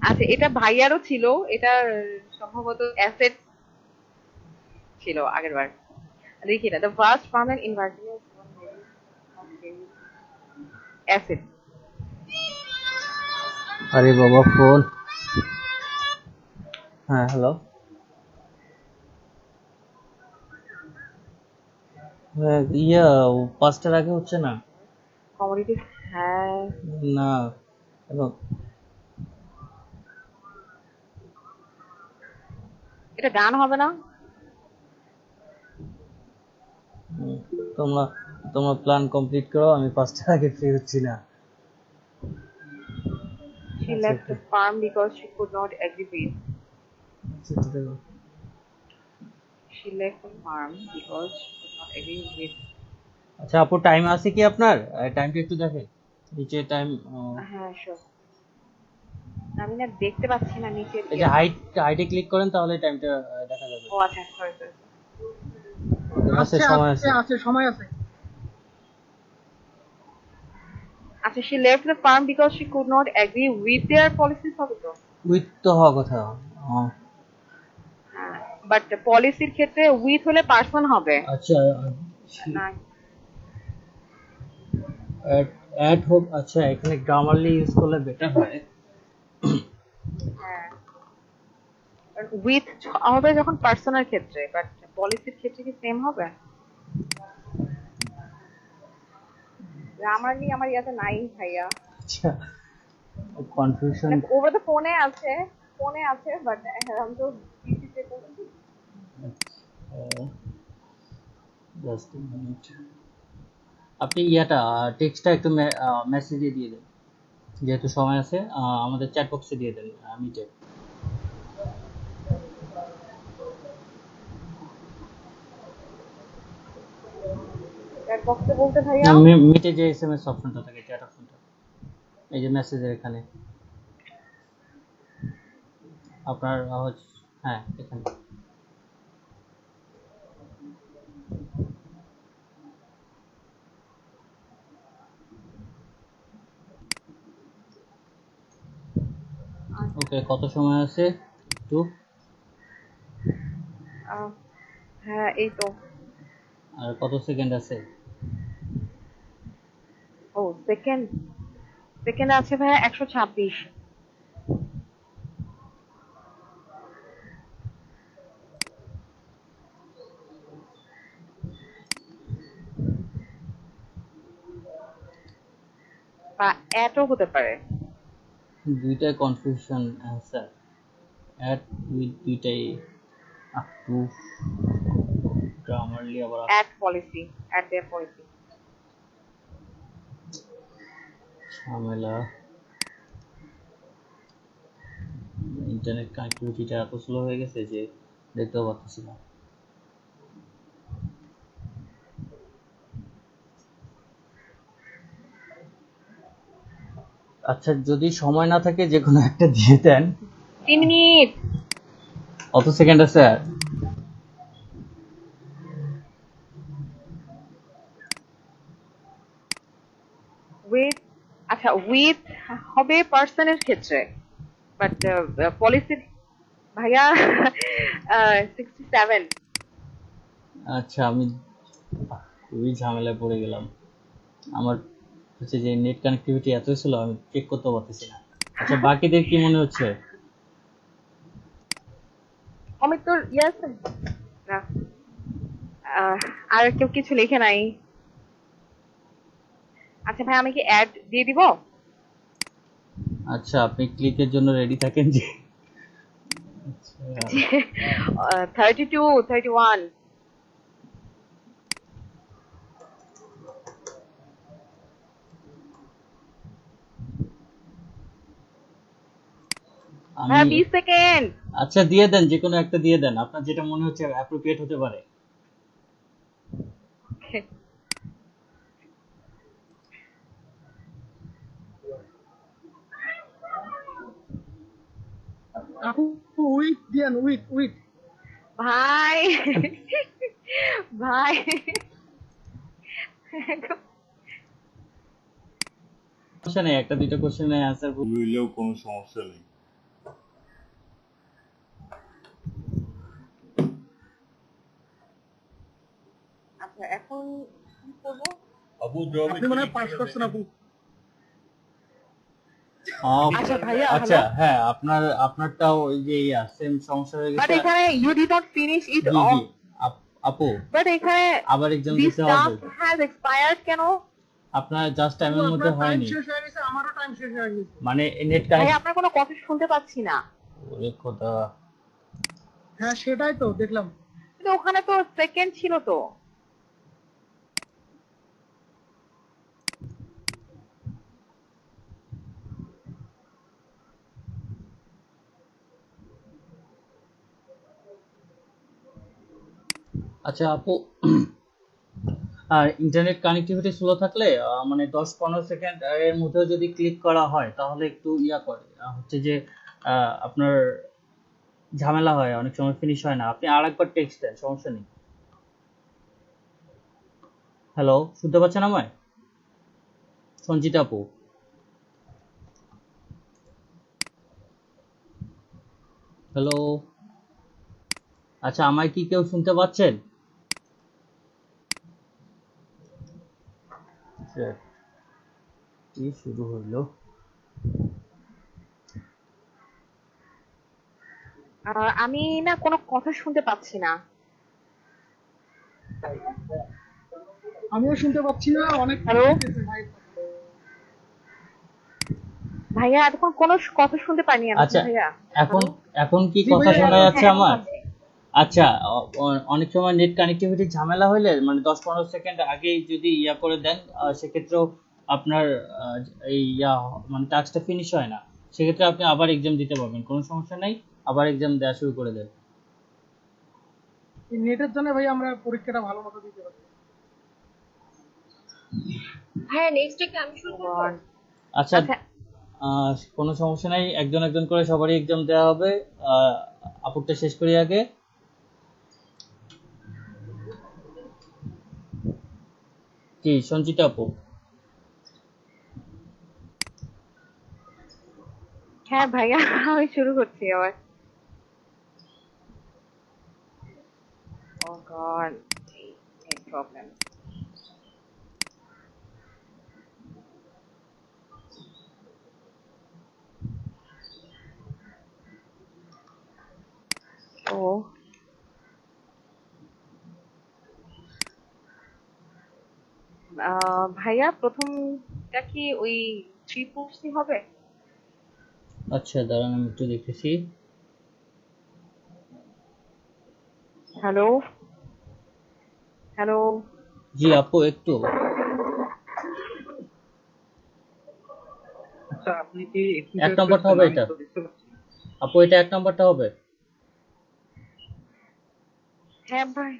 S3: আচ্ছা, এটা ভাইয়ারও ছিল, এটা সম্ভবত অ্যাসেট ছিল আগের বার। দেখি না, the first ferment in Virginia asset.
S1: আরে বাবা, ফোন। হ্যাঁ, হ্যালো। ইয়া, 5টার আগে হচ্ছে না?
S3: কমোডিটিস, হ্যাঁ।
S1: না, এবং
S3: এটা গান হবে না?
S1: তোমরা তোমরা প্ল্যান কমপ্লিট করো, আমি 5টার আগে ফ্রি হচ্ছি না।
S3: She left the farm because she could not agree with. She left the farm because she could not agree with.
S1: আচ্ছা আপু, টাইম আছে কি আপনার? টাইমটা একটু দেখেন নিচে টাইম।
S3: হ্যাঁ, শিওর। আমি না দেখতে পাচ্ছি না নিচে।
S1: এই যে হাইটে ক্লিক করেন তাহলে টাইমটা দেখা যাবে।
S3: ও আচ্ছা, সরি।
S1: আছে, সময় আছে।
S4: আছে, সময় আছে।
S3: আচ্ছা, she left the farm because she could not agree with their policies হবে তো?
S1: উইথ তো হওয়ার কথা।
S3: হ্যাঁ, বাট পলিসির ক্ষেত্রে উইথ হলে পার্সন হবে।
S1: আচ্ছা,
S3: না,
S1: অ্যাড হোক। আচ্ছা, এখানে গ্রামারলি ইউজ করলে বেটার হয়।
S3: হ্যাঁ, উইথ হবে যখন পার্সনের ক্ষেত্রে, বাট পলিসির ক্ষেত্রে কি সেম হবে? গ্রামারলি আমার ইয়াতে নাই ভাইয়া।
S1: আচ্ছা, কনফিউশন।
S3: ওভার দ্য ফোনে আছে, বাট আমি তো পিসিতে করছি।
S1: জাস্ট মিনিট, আপনি ইয়াটা টেক্সটটা একটু মেসেজে দিয়ে দেন, যেহেতু সময় আছে। আমাদের চ্যাট বক্সে দিয়ে দেন মিটে।
S3: চ্যাট বক্সে বলতে ভাইয়া?
S1: মিটে যে এসএমএস অপশনটা থাকে, চ্যাট অপশনটা, এই যে মেসেজের এখানে আপনার হ্যাঁ, এখানে। ওকে, কত সময় আছে একটু?
S3: হ্যাঁ, এই তো।
S1: আর কত সেকেন্ড আছে?
S3: ও, সেকেন্ড আছে ভাইয়া 126। বা এটও হতে পারে।
S1: দুইটাই কনফিউশন অ্যান্সার। অ্যাট উইথ দুইটাই টু গ্রামারলি আবার
S3: অ্যাট দেয়ার পলিসি।
S1: ঝামেলা। ইন্টারনেট কানেক্টিভিটিটা এত স্লো হয়ে গেছে যে দেখতেও পাচ্ছি না। আচ্ছা, যদি সময় না থাকে যে কোনো একটা দিয়ে দেন।
S3: 3 মিনিট।
S1: অত সেকেন্ড আছে?
S3: উইথ, আচ্ছা উইথ হবে পার্সনের ক্ষেত্রে, বাট পলিসির ভাইয়া 67।
S1: আচ্ছা, আমি খুবই ঝামেলায় পড়ে গেলাম। আমার হচ্ছে যে নেট কানেক্টিভিটি এতই ছিল আমি চেক করতে পারতেছি না। আচ্ছা, বাকিদের কি মনে হচ্ছে?
S3: অমিত তোর ইয়ে আছে না? আর কেউ কিছু লিখে নাই? আচ্ছা ভাই, আমি কি অ্যাড দিয়ে দিব?
S1: আচ্ছা, আপনি ক্লিকের জন্য রেডি থাকেন যে। আচ্ছা,
S3: 32, 31। ভাইয়া
S1: আমি
S3: 20 সেকেন্ড।
S1: আচ্ছা দিয়ে দেন, যে কোনো একটা দিয়ে দেন, আপনার যেটা মনে হচ্ছে অ্যাপ্রোপ্রিয়েট হতে পারে।
S4: আপু উইথ দিয়েন, উইথ উইথ।
S3: ভাই ভাই
S1: সমস্যা নেই, একটা দুইটা কোশ্চেনের অ্যান্সার
S2: হইলেও কোনো সমস্যা নেই।
S3: আচ্ছা এখন কি করব?
S2: আপু জবে
S4: আপনি মনে হয় পাস করছেন আপু।
S3: আচ্ছা ভাইয়া,
S1: আচ্ছা,
S3: হ্যালো।
S1: হ্যাঁ, আপনারটাও ওই যে সেম সমস্যা হয়ে
S3: বাট
S1: গেছে।
S3: এখানে you did not finish it
S1: জি জি,
S3: অফ।
S1: আপু
S3: বাট এখানে
S1: আবার এক্সাম
S3: দিস
S1: দিতে হবে।
S3: টাস্ক হ্যাজ এক্সপায়ার্ড কেন?
S1: আপনার জাস্ট টাইমের মধ্যে
S4: আপনার টাইম
S1: হয়নি,
S4: শেষ হয়ে গেছে, আমারও টাইম শেষ হয়ে গেছে।
S1: মানে নেট
S3: ভাই
S1: কানেক্ট।
S3: আপনার কোনো কথা শুনতে পাচ্ছি না।
S1: ওরে খোদা।
S4: হ্যাঁ সেটাই তো দেখলাম।
S3: কিন্তু ওখানে তো সেকেন্ড ছিল তো।
S1: আচ্ছা আপু, আর ইন্টারনেট কানেক্টিভিটি স্লো থাকলে মানে 10-15 সেকেন্ড এর মধ্যেও যদি ক্লিক করা হয় তাহলে একটু ইয়া করে, হচ্ছে যে আপনার ঝামেলা হয়, অনেক সময় ফিনিশ হয় না। আপনি আরেকবার টেক্সট দেন, সমস্যা নেই। হ্যালো, শুনতে পাচ্ছেন আমায়? সঞ্চিতা আপু, হ্যালো। আচ্ছা, আমায় কি কেউ শুনতে পাচ্ছেন? আচ্ছা, কি শুরু হইলো?
S3: আমি না কোনো কথা শুনতে পাচ্ছি না।
S4: আমিও শুনতে পাচ্ছি না, অনেক
S3: হ্যালো
S4: ভাই।
S3: ভাইয়া, এতক্ষণ কোনো কথা শুনতে পাইনি আমি।
S1: আচ্ছা,
S3: ভাইয়া
S1: এখন
S3: হ্যালো।
S1: এখন কি
S4: জি
S1: কথা
S4: ভাইয়া,
S1: শোনা
S3: হ্যাঁ
S1: যাচ্ছে
S3: এখন
S1: আমার?
S3: পাচ্ছি।
S1: আচ্ছা, অনেক সময় নেট কানেক্টিভিটি ঝামেলা হলে মানে 10-15 সেকেন্ড আগেই যদি ইয়া করে দেন, সেক্ষেত্রেও আপনার এই মানে টাস্কটা ফিনিশ হয় না। সেক্ষেত্রে আপনি আবার এক্সাম দিতে পারবেন, কোনো সমস্যা নাই। আবার এক্সাম দেওয়া শুরু করে দেন।
S4: এই নেটের জন্য ভাই আমরা পরীক্ষাটা ভালো মতো দিতে পারি।
S6: হ্যাঁ, নেক্সট উইকে আমি শুরু করবো।
S1: আচ্ছা,
S3: আচ্ছা
S1: কোনো সমস্যা নাই, একজন একজন করে সবারই এক্সাম দেওয়া হবে। আপুরটা শেষ করি আগে। জি, সঞ্চিতা আপু।
S3: হ্যাঁ ভাইয়া, আমি শুরু করছি আবার। ও গড, নেট প্রবলেম। ও ভাইয়া, প্রথমটা কি ওই 3 হবে?
S1: আচ্ছা, দাঁড়ান আমি একটু দেখতেছি।
S3: Hello hello.
S1: জি আপু, একটু।
S5: আচ্ছা আপনি কি একটু
S1: 1 নম্বরটা হবে
S5: আমি
S1: এটা।
S5: তো দেখতে পাচ্ছি।
S1: আপু এটা 1 নাম্বারটা হবে।
S3: হ্যাঁ ভাই।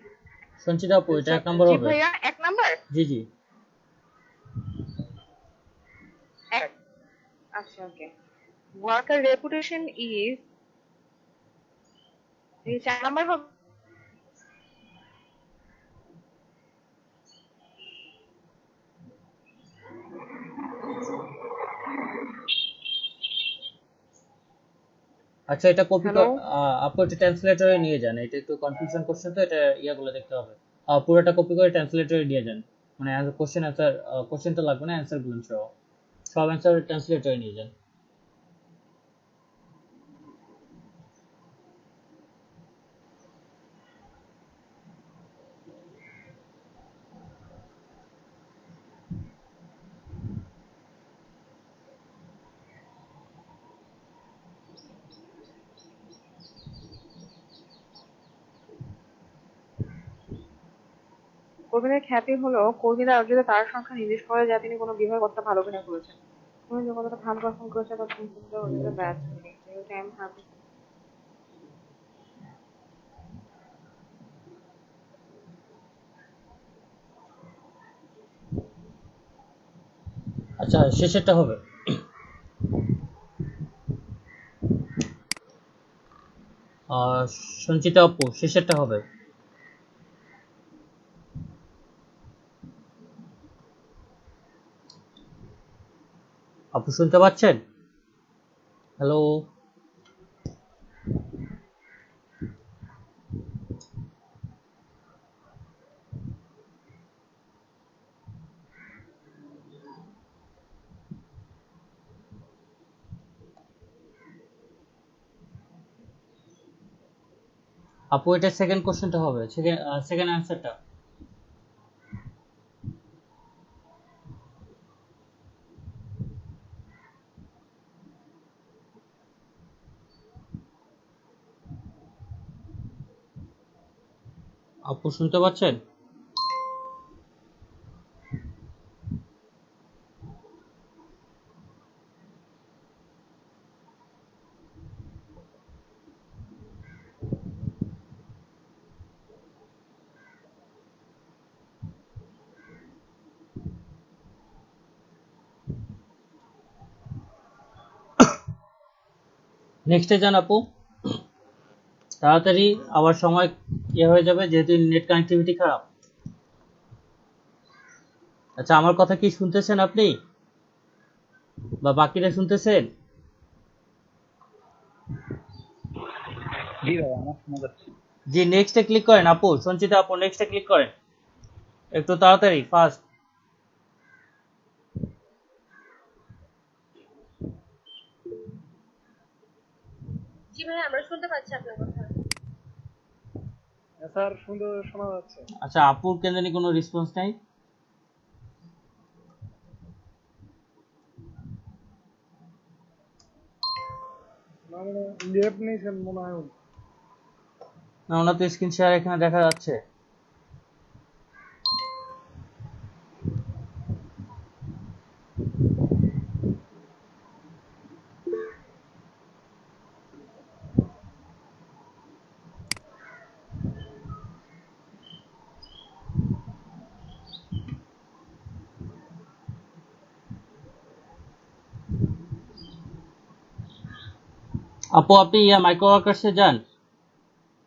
S1: সঞ্চিতা আপু এটা 1 নাম্বার
S3: জি
S1: হবে।
S3: ভাইয়া, 1 নাম্বার।
S1: জি জি।
S3: আচ্ছা, ওকে। ওয়ার্কার রেপুটেশন ইজ, এই 4 নাম্বার হবে।
S1: আচ্ছা এটা কপি
S3: হ্যালো।
S1: আপু এটা ট্রান্সলেটরে নিয়ে যান, এটা একটু কনফিউশন করছে তো, এটা ইয়াগুলো দেখতে হবে। পুরোটা কপি করে ট্রান্সলেটরে নিয়ে যান, মানে কোশ্চেন অ্যান্সার, কোশ্চেনটা লাগবে না, অ্যান্সার গুলো সহ সব অ্যান্সার ট্রান্সলেটরে নিয়ে যান।
S3: কর্মীদের খ্যাতি হলো কর্মীরা অর্জিত তার সংখ্যা নির্দেশ করে যা তিনি কোনো বিভাগে কতটা ভালো অভিনয় করেছেন। কর্মী যে কতটা ভালো পারফর্ম করেছে তত অর্জিত ব্যাচ টাইম হবে।
S1: আচ্ছা শেষেরটা হবে। আহ সঞ্চিতা আপু শেষেরটা হবে। আপু শুনতে পাচ্ছেন? হ্যালো আপু, এটা সেকেন্ড কোশ্চেনটা হবে, সেকেন্ড অ্যান্সারটা। আপু শুনতে পাচ্ছেন? নেক্সটে যান আপু, তাড়াতাড়ি, আবার সময় ইয়ে হয়ে যাবে যেহেতু নেট কানেক্টিভিটি খারাপ। আচ্ছা আমার কথা কি শুনতেছেন আপনি, বা বাকিরা শুনতেছেন?
S7: জি ভাই, আমার শোনা যাচ্ছে।
S1: জি নেক্সটে ক্লিক করেন আপু, সঞ্চিতা আপু নেক্সটে ক্লিক করেন, একটু তাড়াতাড়ি ফাস্ট।
S6: জি ভাই, আমরা শুনতে পাচ্ছি আপনার কথা।
S4: স্যার সুন্দর শোনা যাচ্ছে।
S1: আচ্ছা আপুর কেন জানি কোনো রেসপন্স নাই।
S4: না মানে লেফট নিয়েছেন মনে হয় উনি।
S1: না ওনার তো স্ক্রিন শেয়ার এখানে দেখা যাচ্ছে। আপু আপনি মাইক্রো ওয়ার্কার্সে যান,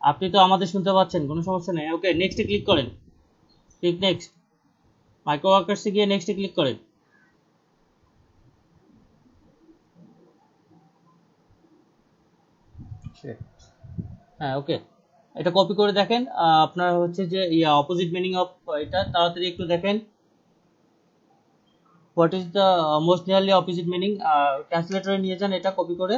S1: আপনি তো আমাদের শুনতে পাচ্ছেন, কোনো সমস্যা নেই। ওকে নেক্সটে ক্লিক করেন, ক্লিক নেক্সট, মাইক্রো ওয়ার্কার্সে গিয়ে নেক্সটে ক্লিক করেন। হ্যাঁ ওকে, এটা কপি করে দেখেন। আপনার হচ্ছে যে অপোজিট মিনিং অফ এটা তাড়াতাড়ি একটু দেখেন। What is the most nearly opposite meaning, ট্রান্সলেটরে নিয়ে যান এটা কপি করে।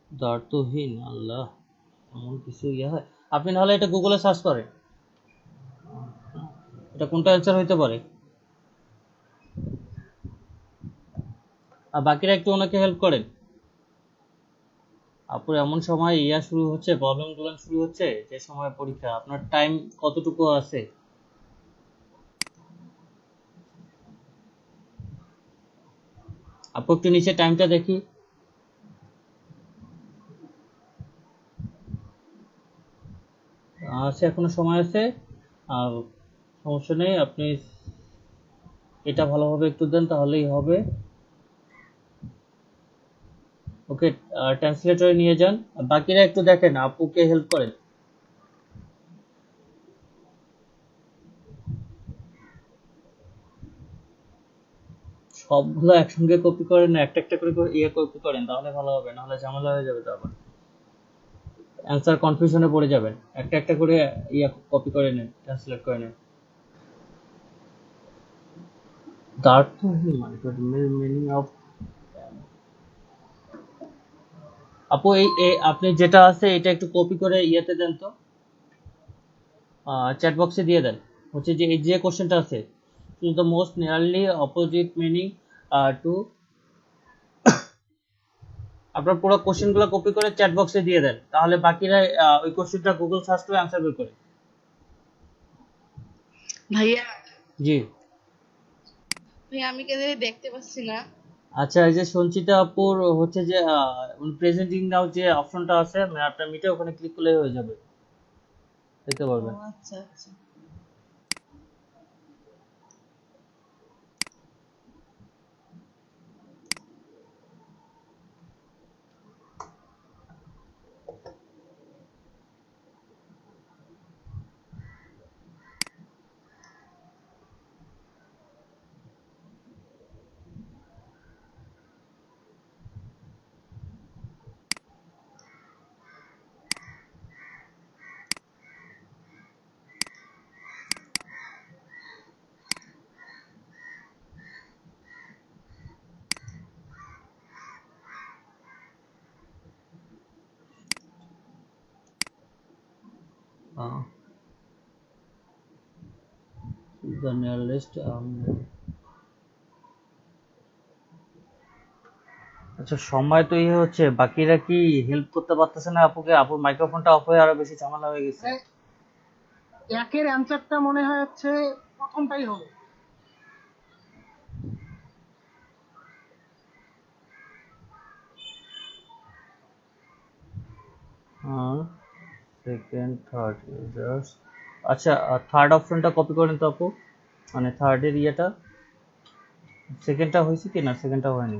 S1: দার্থহীন আল্লাহ, এমন কিছু হয়। আপনি নাহলে এটা গুগলে সার্চ করেন, এটা কোনটা অ্যান্সার হইতে পারে। আর বাকিরা একটু ওনাকে হেল্প করেন। আপুর এমন সময় শুরু হচ্ছে, প্রবলেম গুলো শুরু হচ্ছে যে সময় পরীক্ষা, আপনার টাইম কতটুকু আছে? আপু একটু নিচে টাইমটা দেখি। আছে, এখনো সময় আছে। আর সমস্যা নেই, আপনি এটা ভালোভাবে একটু দেন তাহলেই হবে। ওকে, ট্রান্সলেটরে নিয়ে যান। আর বাকিরা একটু দেখেন, আপুকে হেল্প করেন। সবগুলো একসঙ্গে কপি করেন না, একটা একটা করে কপি করেন, তাহলে ভালো হবে, নাহলে ঝামেলা হয়ে যাবে। তো আবার অ্যান্সার কনফিউশনে পড়ে যাবেন। একটা একটা করে কপি করে নেন, ট্রান্সলেট করে নেন। দ্য মিনিং অফ, আপু আপনি যেটা আছে এটা একটু কপি করে ইয়েতে দেন তো, চ্যাট বক্সে দিয়ে দেন। হচ্ছে যে এই যে কোশ্চেনটা আছে, choose the most nearly opposite meaning to, আপনার পুরো কোশ্চেনগুলো কপি করে চ্যাট বক্সে দিয়ে দেন, তাহলে বাকিরা ওই কোশ্চেনটা গুগল সার্চ করে অ্যান্সার বের করে।
S7: ভাইয়া,
S1: জি।
S7: ভাইয়া আমি কেন দেখতে পাচ্ছি না।
S1: আচ্ছা, এই যে সঞ্চিতা আপুর হচ্ছে যে প্রেজেন্টিং নাও যে অপশনটা আছে, আপনার মিটে ওখানে ক্লিক করলে হয়ে যাবে, দেখতে
S7: ও
S1: পারবেন।
S7: আচ্ছা আচ্ছা।
S1: The nearest, আচ্ছা সময় তো ইয়ে হচ্ছে, বাকিরা কি হেল্প করতে পারতেছে না আপুকে? আপুর মাইক্রোফোনটা অফ হয়ে আরো বেশি ঝামেলা হয়ে গেছে।
S4: একের অ্যান্সারটা মনে হয় হচ্ছে প্রথমটাই হবে।
S1: সেকেন্ড থার্ড ইউজার্স, আচ্ছা থার্ড অপশনটা কপি করেন তো আপু, মানে থার্ডের ইয়েটা। সেকেন্ডটা হয়েছে কি না? সেকেন্ডটা হয়নি।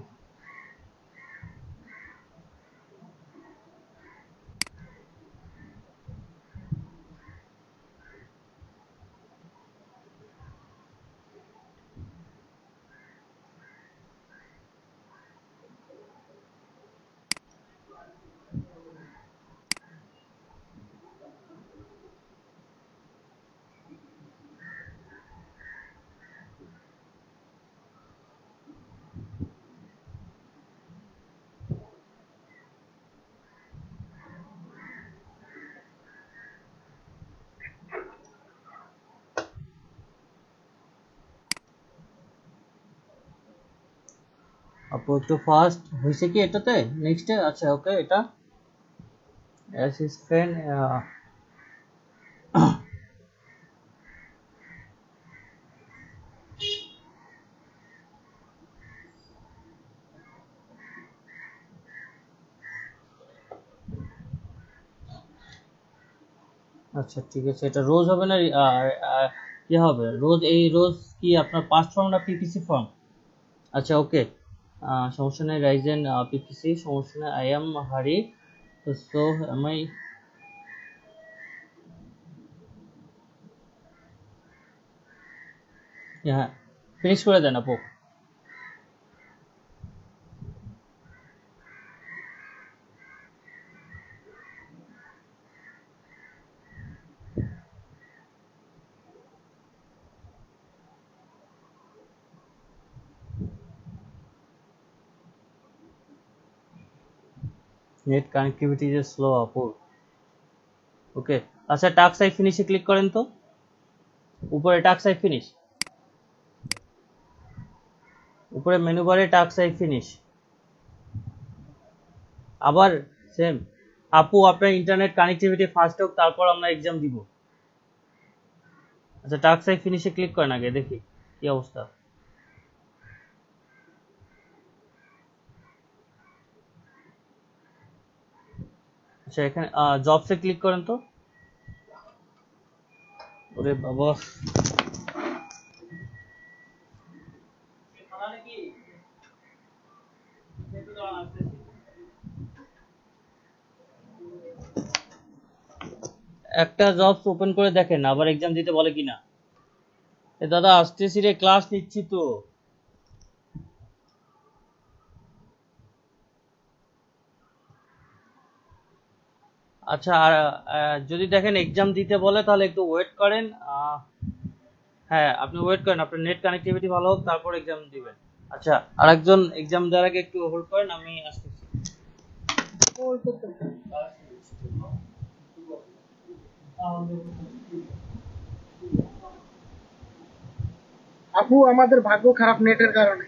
S1: আপু একটু ফাস্ট হয়েছে কি এটাতে? নেক্সটে, আচ্ছা ওকে, এটা অ্যাসিস্ট্যান্ট, আচ্ছা ঠিক আছে, এটা রোজ হবে না কি হবে? রোজ, এই রোজ কি আপনার পাস্ট ফর্ম না পিপিসি ফর্ম? আচ্ছা ওকে, সমস্যা নেই। রাইজেন পিপিসি, সমস্যা নেই। আই এম হারি, সো এম আই, হ্যাঁ ফিনিশ করে দেন আপু। নেট কানেক্টিভিটি ইজ স্লো আপু। ওকে, আচ্ছা টাস্ক আই ফিনিশে ক্লিক করেন তো, উপরে টাস্ক আই ফিনিশ, উপরে মেনু বারে টাস্ক আই ফিনিশ, আবার সেম। আপু আপনার ইন্টারনেট কানেক্টিভিটি ফাস্ট হোক, তারপর আমরা এক্সাম দিব। আচ্ছা টাস্ক আই ফিনিশে ক্লিক করেন আগে, দেখি কি অবস্থা। আচ্ছা, এখানে জবসে ক্লিক করেন তো। ওরে বাবা, একটা জবস ওপেন করে দেখেন আবার এক্সাম দিতে বলে কিনা। এ দাদা আসতেছি রে, ক্লাস নিচ্ছি তো। আচ্ছা, আর যদি দেখেন এক্সাম দিতে বলে তাহলে একটু ওয়েট করেন। হ্যাঁ, আপনি ওয়েট করেন, আপনার নেট কানেক্টিভিটি ভালো হোক, তারপর এক্সাম দিবেন। আচ্ছা, আরেকজন এক্সাম দেওয়ার আগে একটু হোল্ড করেন, আমি আসতেছি।
S4: আপু আমাদের ভাগ্য খারাপ নেটের কারণে।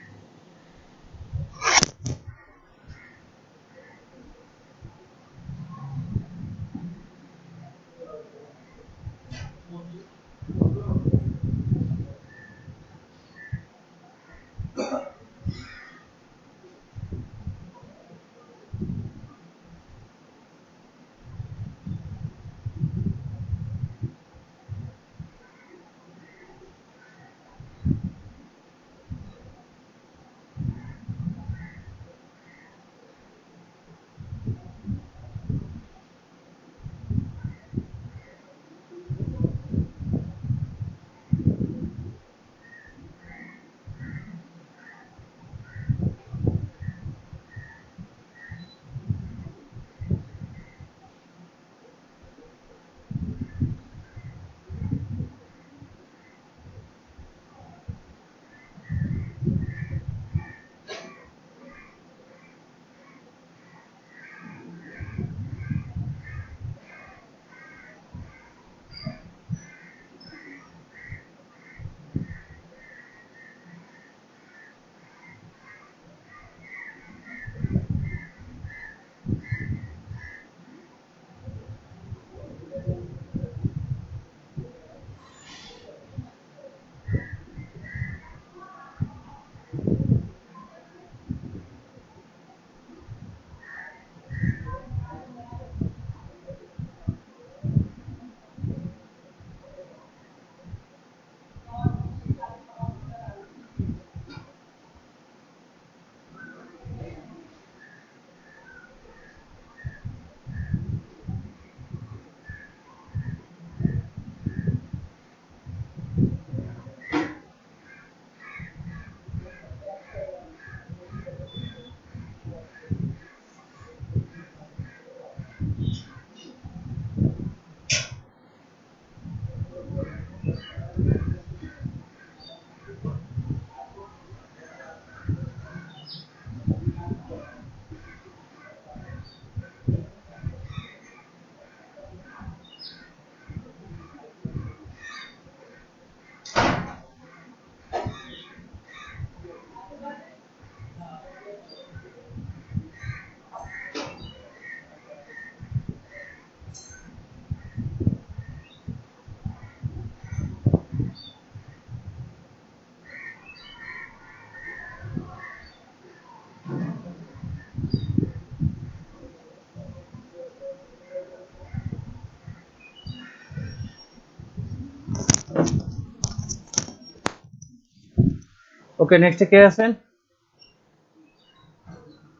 S1: ওকে, নেক্সটে কে আছেন?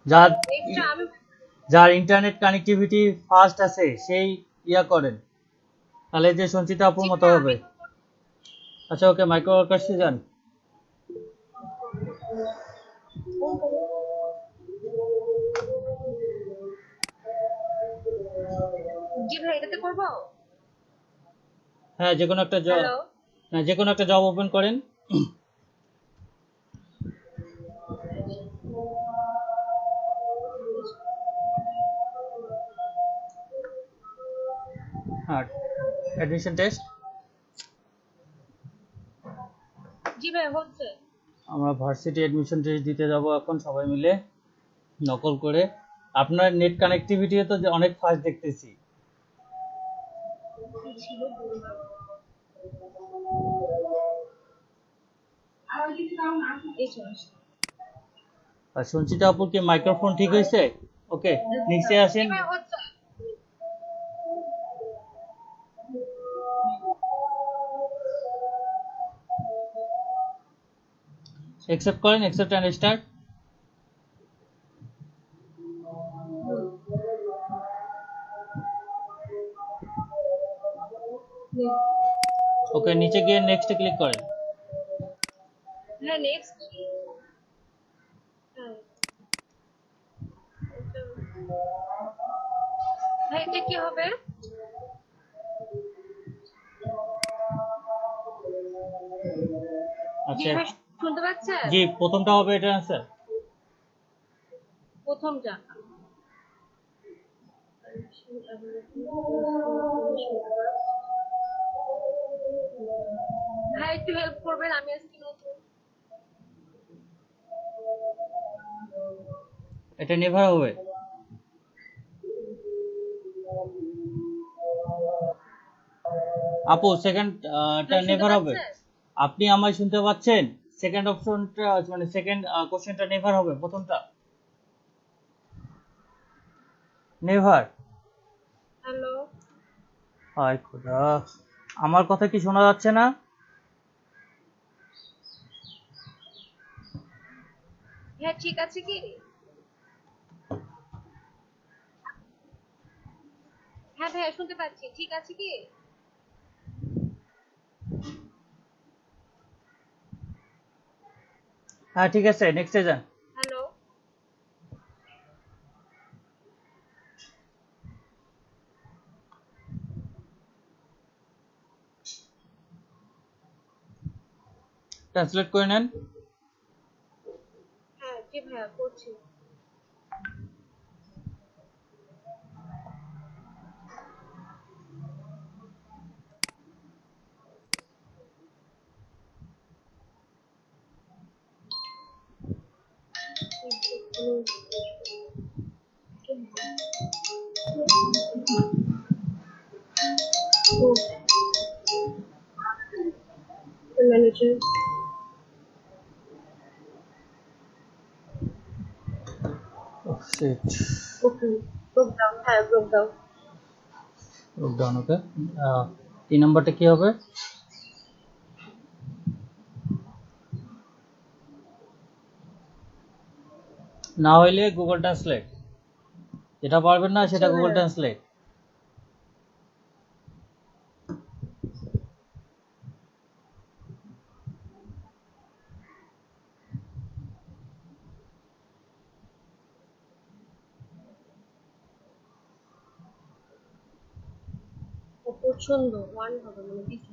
S1: যার
S6: নেক্সট আমি
S1: যার ইন্টারনেট কানেক্টিভিটি ফাস্ট আছে সেই ইয়া করেন, তাহলে যে সঞ্চিতা আপুর
S6: জি
S1: মতো
S6: ভাইয়া,
S1: হবে।
S6: আমি তো
S1: আচ্ছা, ওকে, মাইক্রো ওয়ার্কার্সে যান।
S6: জি ভাই, এটাতে করবো।
S1: হ্যাঁ, যে কোনো একটা জব,
S6: হ্যালো,
S1: হ্যাঁ, যে কোনো একটা জব ওপেন করেন। হ্যাঁ, অ্যাডমিশন টেস্ট।
S6: জি ভাই হচ্ছে।
S1: আমরা ভার্সিটি অ্যাডমিশন টেস্ট দিতে যাব এখন সবাই মিলে নকল করে। আপনার নেট কানেক্টিভিটিও তো যে অনেক ফাস্ট দেখতেছি।
S6: কি ছিল বললাম? এই চলে আসছে।
S1: আর সঞ্চিতা আপুর কি মাইক্রোফোন ঠিক হয়েছে? ওকে, নিচে
S6: জি
S1: আসেন।
S6: ভাই হচ্ছে।
S1: অ্যাকসেপ্ট করেন, অ্যাকসেপ্ট এন্ড স্টার্ট। ওকে, নিচে গিয়ে নেক্সট ক্লিক করেন।
S6: হ্যাঁ নেক্সট। হ্যাঁ এটা কি হবে? জি
S1: আচ্ছা,
S6: ভাই শুনতে পাচ্ছেন?
S1: জি প্রথমটা হবে এটা আনসার।
S6: প্রথমটা ভাই একটু হেল্প করবেন, আমি আজকে নতুন।
S1: এটা নেভার হবে। আপু সেকেন্ড টা
S6: ভাই শুনতে
S1: নেভার হবে।
S6: পাচ্ছেন?
S1: আপনি আমায় শুনতে পাচ্ছেন? সেকেন্ড অপশনটা মানে সেকেন্ড কোশ্চেনটা নেভার হবে, প্রথমটা নেভার।
S6: হ্যালো
S1: হায় খোদা, আমার কথা কি শোনা যাচ্ছে না?
S6: হ্যাঁ ঠিক আছে কি? হ্যাঁ ভাইয়া শুনতে পাচ্ছি, ঠিক আছে কি?
S1: হ্যাঁ ঠিক আছে, নেক্সটে যান।
S6: হ্যালো
S1: ট্রান্সলেট করে নেন।
S6: হ্যাঁ জি ভাইয়া করছি। ম্যানেজার
S1: শিট,
S6: ওকে গ্রুপ দাও, হ্যাঁ গ্রুপ দাও।
S1: লকডাউন। ওকে, 3 নম্বরটা কি হবে? না হইলে গুগল ট্রান্সলেট, যেটা পারবেন না সেটা গুগল ট্রান্সলেট।
S6: পছন্দ ওয়ান হবে মানে দিছি।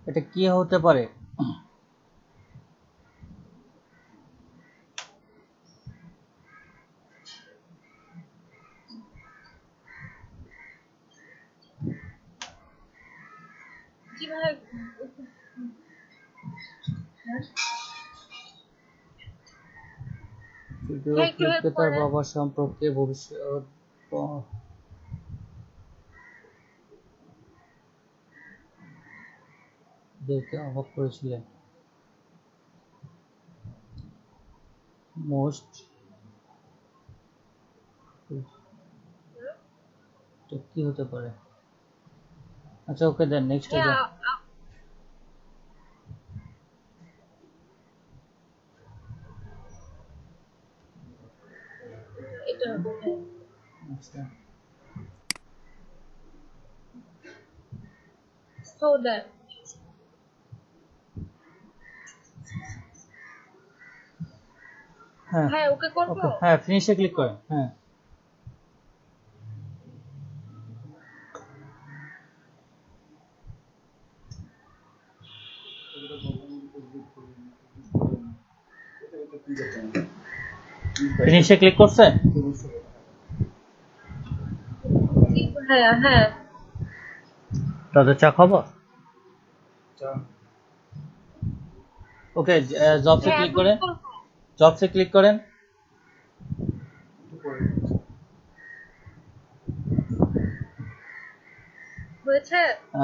S1: এটা কি হতে পারে?
S6: জি ভাইয়া
S1: ভিডিও
S6: ভাই একটু হেল্প
S1: ক্লিপকে তার
S6: করেন।
S1: বাবা সম্পর্কে ভবিষ্যৎ দেখে অবাক করেছিলেন। মোস্ট কি হতে পারে? আচ্ছা ওকে দেন, নেক্সট
S6: হ্যাঁ
S1: যান।
S6: এটা হবে হ্যাঁ।
S1: আচ্ছা
S6: So that
S1: হ্যাঁ
S6: হ্যাঁ ওকে করবো।
S1: ওকে, হ্যাঁ ফিনিশে ক্লিক করেন। হ্যাঁ ফিনিশে ক্লিক করছেন?
S6: জি ভাইয়া হ্যাঁ।
S1: তাদের চা খাবো। ওকে, জবসে
S6: হ্যাঁ
S1: ক্লিক
S6: এখন
S1: করেন,
S6: করবো।
S1: জবসে ক্লিক করেন।
S6: হয়েছে?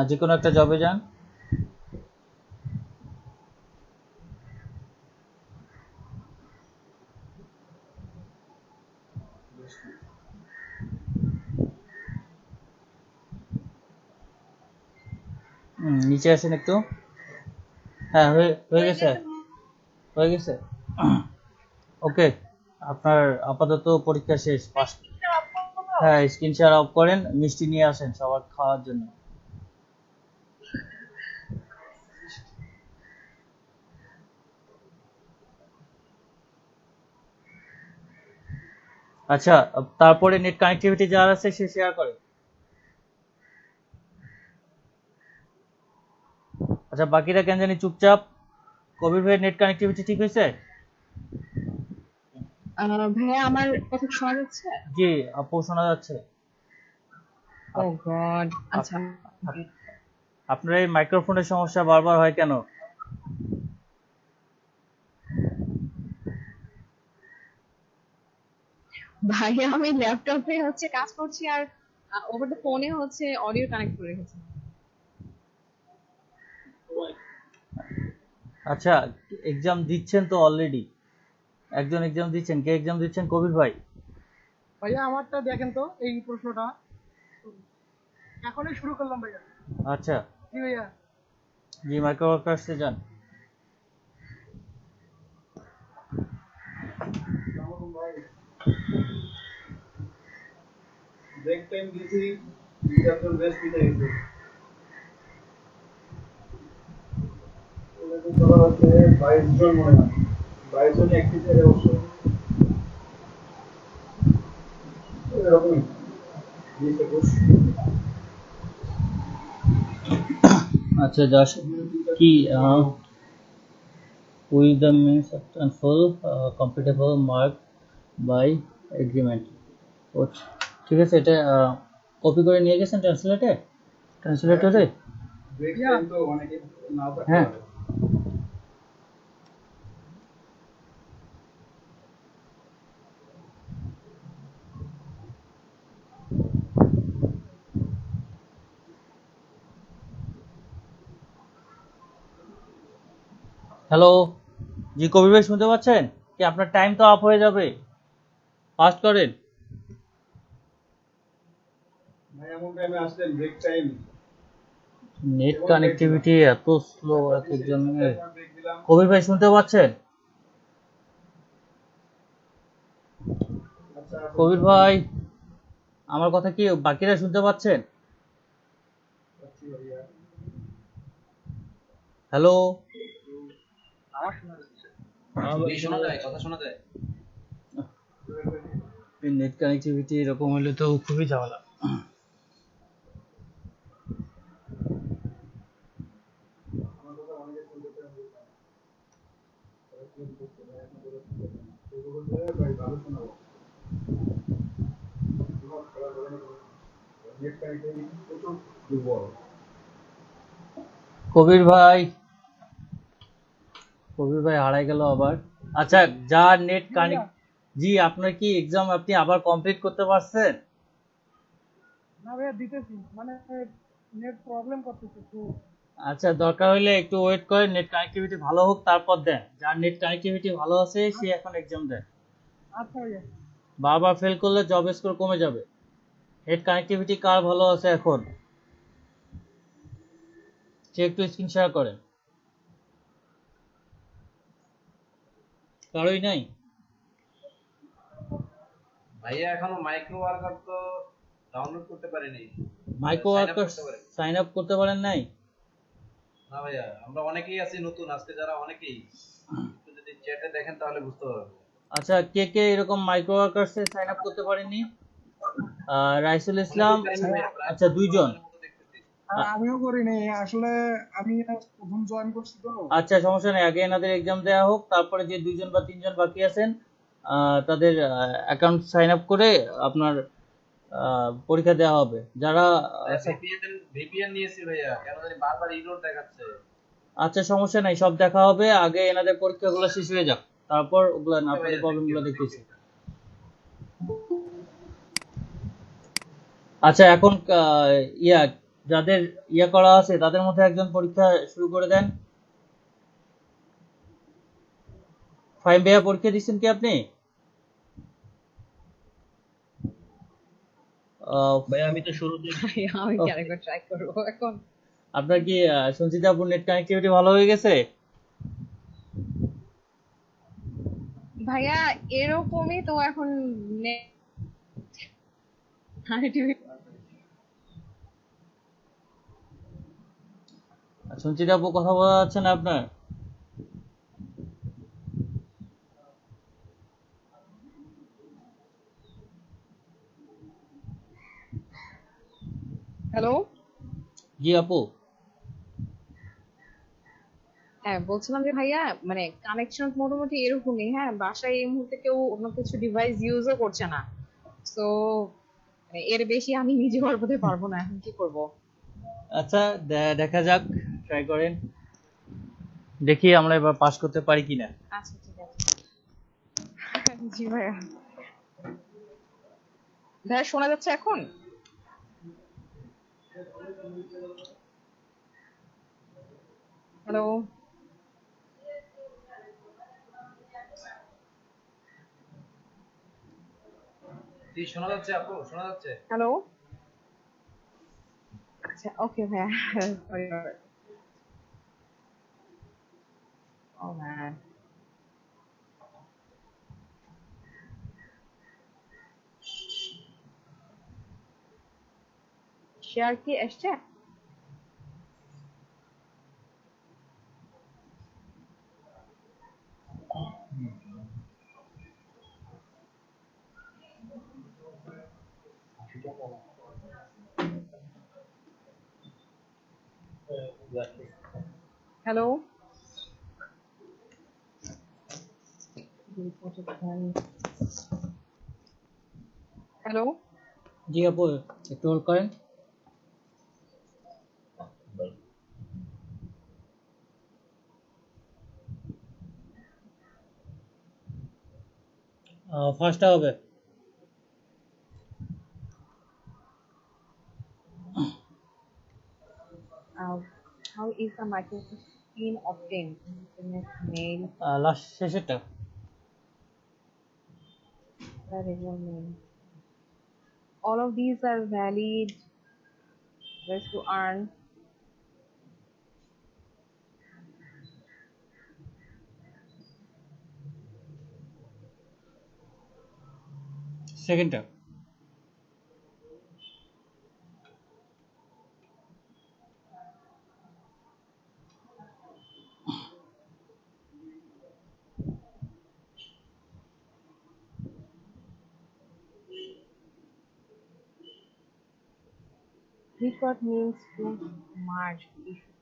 S1: যে কোনো একটা জবে যান। নিচে আসেন একটু। হ্যাঁ, হয়ে গেছে, হয়ে গেছে। ওকে, আপনার আপাতত পরীক্ষা শেষ, পাস। হ্যাঁ, স্ক্রিন শেয়ার অফ করেন, মিষ্টি নিয়ে আসেন সবার খাওয়ার জন্য। আচ্ছা, তারপরে নেট কানেক্টিভিটি যার আছে সে শেয়ার করে। আচ্ছা, বাকিরা কেন জানি চুপচাপ। কবির ভাইয়ের নেট কানেক্টিভিটি ঠিক হয়েছে?
S3: ভাইয়া আমার কথা শোনা যাচ্ছে?
S1: জি আপু, শোনা যাচ্ছে।
S3: ও গড, আচ্ছা।
S1: আপনার এই মাইক্রোফোনের সমস্যা বারবার হয় কেন?
S3: ভাইয়া আমি ল্যাপটপে হচ্ছে কাজ করছি আর ওভার দ্য ফোনে হচ্ছে অডিও কানেক্ট করে রেখেছি।
S1: আচ্ছা, এক্সাম দিচ্ছেন তো অলরেডি, একজন এক্সাম দিচ্ছেন। কে এক্সাম দিচ্ছেন? কবির ভাই।
S4: ভাইয়া আমারটা দেখেন তো, এই প্রশ্নটা এখনই শুরু করলাম ভাইয়া।
S1: আচ্ছা,
S4: জি ভাইয়া।
S1: জি মাইক্রো ওয়ার্কার্সে যান।
S5: ব্রেক টাইম দিছি, রিজার্ভ বেস্ট দিতে গেছে। ওদের করা হচ্ছে 22 জন মনে হয়, 22 জন অ্যাক্টিভ আছে অবশ্য, এরকমই 20-21।
S1: আচ্ছা, জাস্ট কি with the means and full completable mark by agreement. ও ঠিক আছে, এটা কপি করে নিয়ে গেছেন ট্রান্সলেটরে?
S5: ব্রেক টাইম তো অনেকে নাও থাকতে
S1: হ্যাঁ।
S5: পারে।
S1: হ্যালো, জি কবির ভাই শুনতে পাচ্ছেন? কি আপনার টাইম তো আপ হয়ে যাবে, ফাস্ট করেন।
S5: ভাই এমন টাইমে আসলেন, ব্রেক টাইম
S1: নেট কানেক্টিভিটি এত স্লো এক একজনের।
S5: ব্রেক দিলাম।
S1: কবির ভাই শুনতে পাচ্ছেন?
S5: আচ্ছা,
S1: কবির ভাই, আমার কথা কি বাকিরা শুনতে পাচ্ছেন?
S5: আচ্ছা ভাইয়া।
S1: হ্যালো,
S5: আমার শোনা যাচ্ছে।
S8: শোনা যায়, কথা শোনা যায়।
S1: নেট কানেক্টিভিটি এরকম হলে তো খুবই ঝামেলা।
S5: আমার কথা অনেকে শুনতে পারেন না। ভাই ভালো শোনাবো। নেট কানেক্টিভিটি প্রচুর দুর্বল।
S1: কবির ভাই, কবির ভাই হারাই গেল আবার। আচ্ছা, যার নেট কানেক্ট, জি আপনার কি এক্সাম আপনি আবার কমপ্লিট করতে পারছেন?
S4: না ভাইয়া দিতেছি, মানে নেট প্রবলেম করতেছে একটু।
S1: আচ্ছা, দরকার হলে একটু ওয়েট করেন, নেট কানেক্টিভিটি ভালো হোক তারপর দেন। যার নেট কানেক্টিভিটি ভালো আছে সে এখন এক্সাম দেন।
S4: আচ্ছা ভাইয়া।
S1: বারবার ফেল করলে জব স্কোর কমে যাবে। নেট কানেক্টিভিটি কার ভালো আছে এখন সে একটু স্ক্রিন শেয়ার করেন। কারোই নাই?
S8: ভাইয়া এখনো মাইক্রো ওয়ার্কার তো ডাউনলোড করতে পারিনি।
S1: মাইক্রো
S8: Sign up
S1: ওয়ার্কার্স
S8: করতে পারি।
S1: সাইন আপ করতে পারেন নাই?
S8: না ভাইয়া, আমরা অনেকেই আছি নতুন, আজকে যারা অনেকেই, একটু যদি চ্যাটে দেখেন তাহলে বুঝতে পারবেন।
S1: আচ্ছা, কে কে এরকম মাইক্রো ওয়ার্কার্সে সাইন আপ করতে পারেননি? রাইসুল ইসলাম। আচ্ছা, 2 জন।
S4: আর আমিও করিনি আসলে, আমি প্রথম জয়েন করছি তো।
S1: আচ্ছা, সমস্যা নেই, আগে এনাদের এক্সাম দেওয়া হোক, তারপরে যে 2 জন বা 3 জন বাকি আছেন তাদের অ্যাকাউন্ট সাইন আপ করে আপনার পরীক্ষা দেওয়া হবে। যারা
S8: ভিপিএন নিয়েছি ভাইয়া, কেন জানি বারবার ইরর দেখাচ্ছে।
S1: আচ্ছা, সমস্যা নাই, সব দেখা হবে, আগে এনাদের পরীক্ষাগুলো শেষ হয়ে যাক, তারপর ওগুলো না, আপনাদের প্রবলেমগুলো দেখতেছি। আচ্ছা, এখন ইয়া যাদের ইয়া করা আছে তাদের মধ্যে একজন পরীক্ষা শুরু করে দেন। ফাইম ভাইয়া, পরীক্ষা দিচ্ছেন কি আপনি?
S9: ভাই আমি তো শুরুতে
S3: ভাইয়া আমি কি আরেকবার ট্রাই করবো এখন?
S1: আপনার কি সঞ্চিতা আপুর নেট কানেক্টিভিটি ভালো হয়ে গেছে?
S3: ভাইয়া এরকমই তো এখন
S1: সঞ্চিতা আপু কথা বলা যাচ্ছে না আপনার?
S3: হ্যালো।
S1: জি আপু।
S3: হ্যাঁ বলছিলাম যে ভাইয়া মানে কানেকশন মোটামুটি এরকমই। হ্যাঁ বাসায় এই মুহূর্তে কেউ অন্য কিছু ডিভাইস ইউজও করছে না, তো এর বেশি আমি নিজে করতে পারবো না, এখন কি করব।
S1: আচ্ছা দেখা যাক, ট্রাই করেন, দেখি আমরা এবার পাস করতে পারি কিনা।
S3: আচ্ছা ঠিক আছে। জি ভাইয়া। ভাইয়া শোনা যাচ্ছে এখন? হ্যালো।
S8: জি শোনা যাচ্ছে আপু, শোনা যাচ্ছে।
S3: হ্যালো। আচ্ছা ওকে ভাইয়া। সরি। ও ম্যান। শেয়ার কি আসছে? হ্যালো। হ্যালো।
S1: জি আপু, একটু হোল্ড করেন। ফার্স্টটা হবে।
S3: How is the Microsoft Team obtained? Internet, mail,
S1: last শেষেরটা।
S3: the regular mail. All of these are valid ways to earn.
S1: সেকেন্ডটা।
S3: Which what means to merge issue.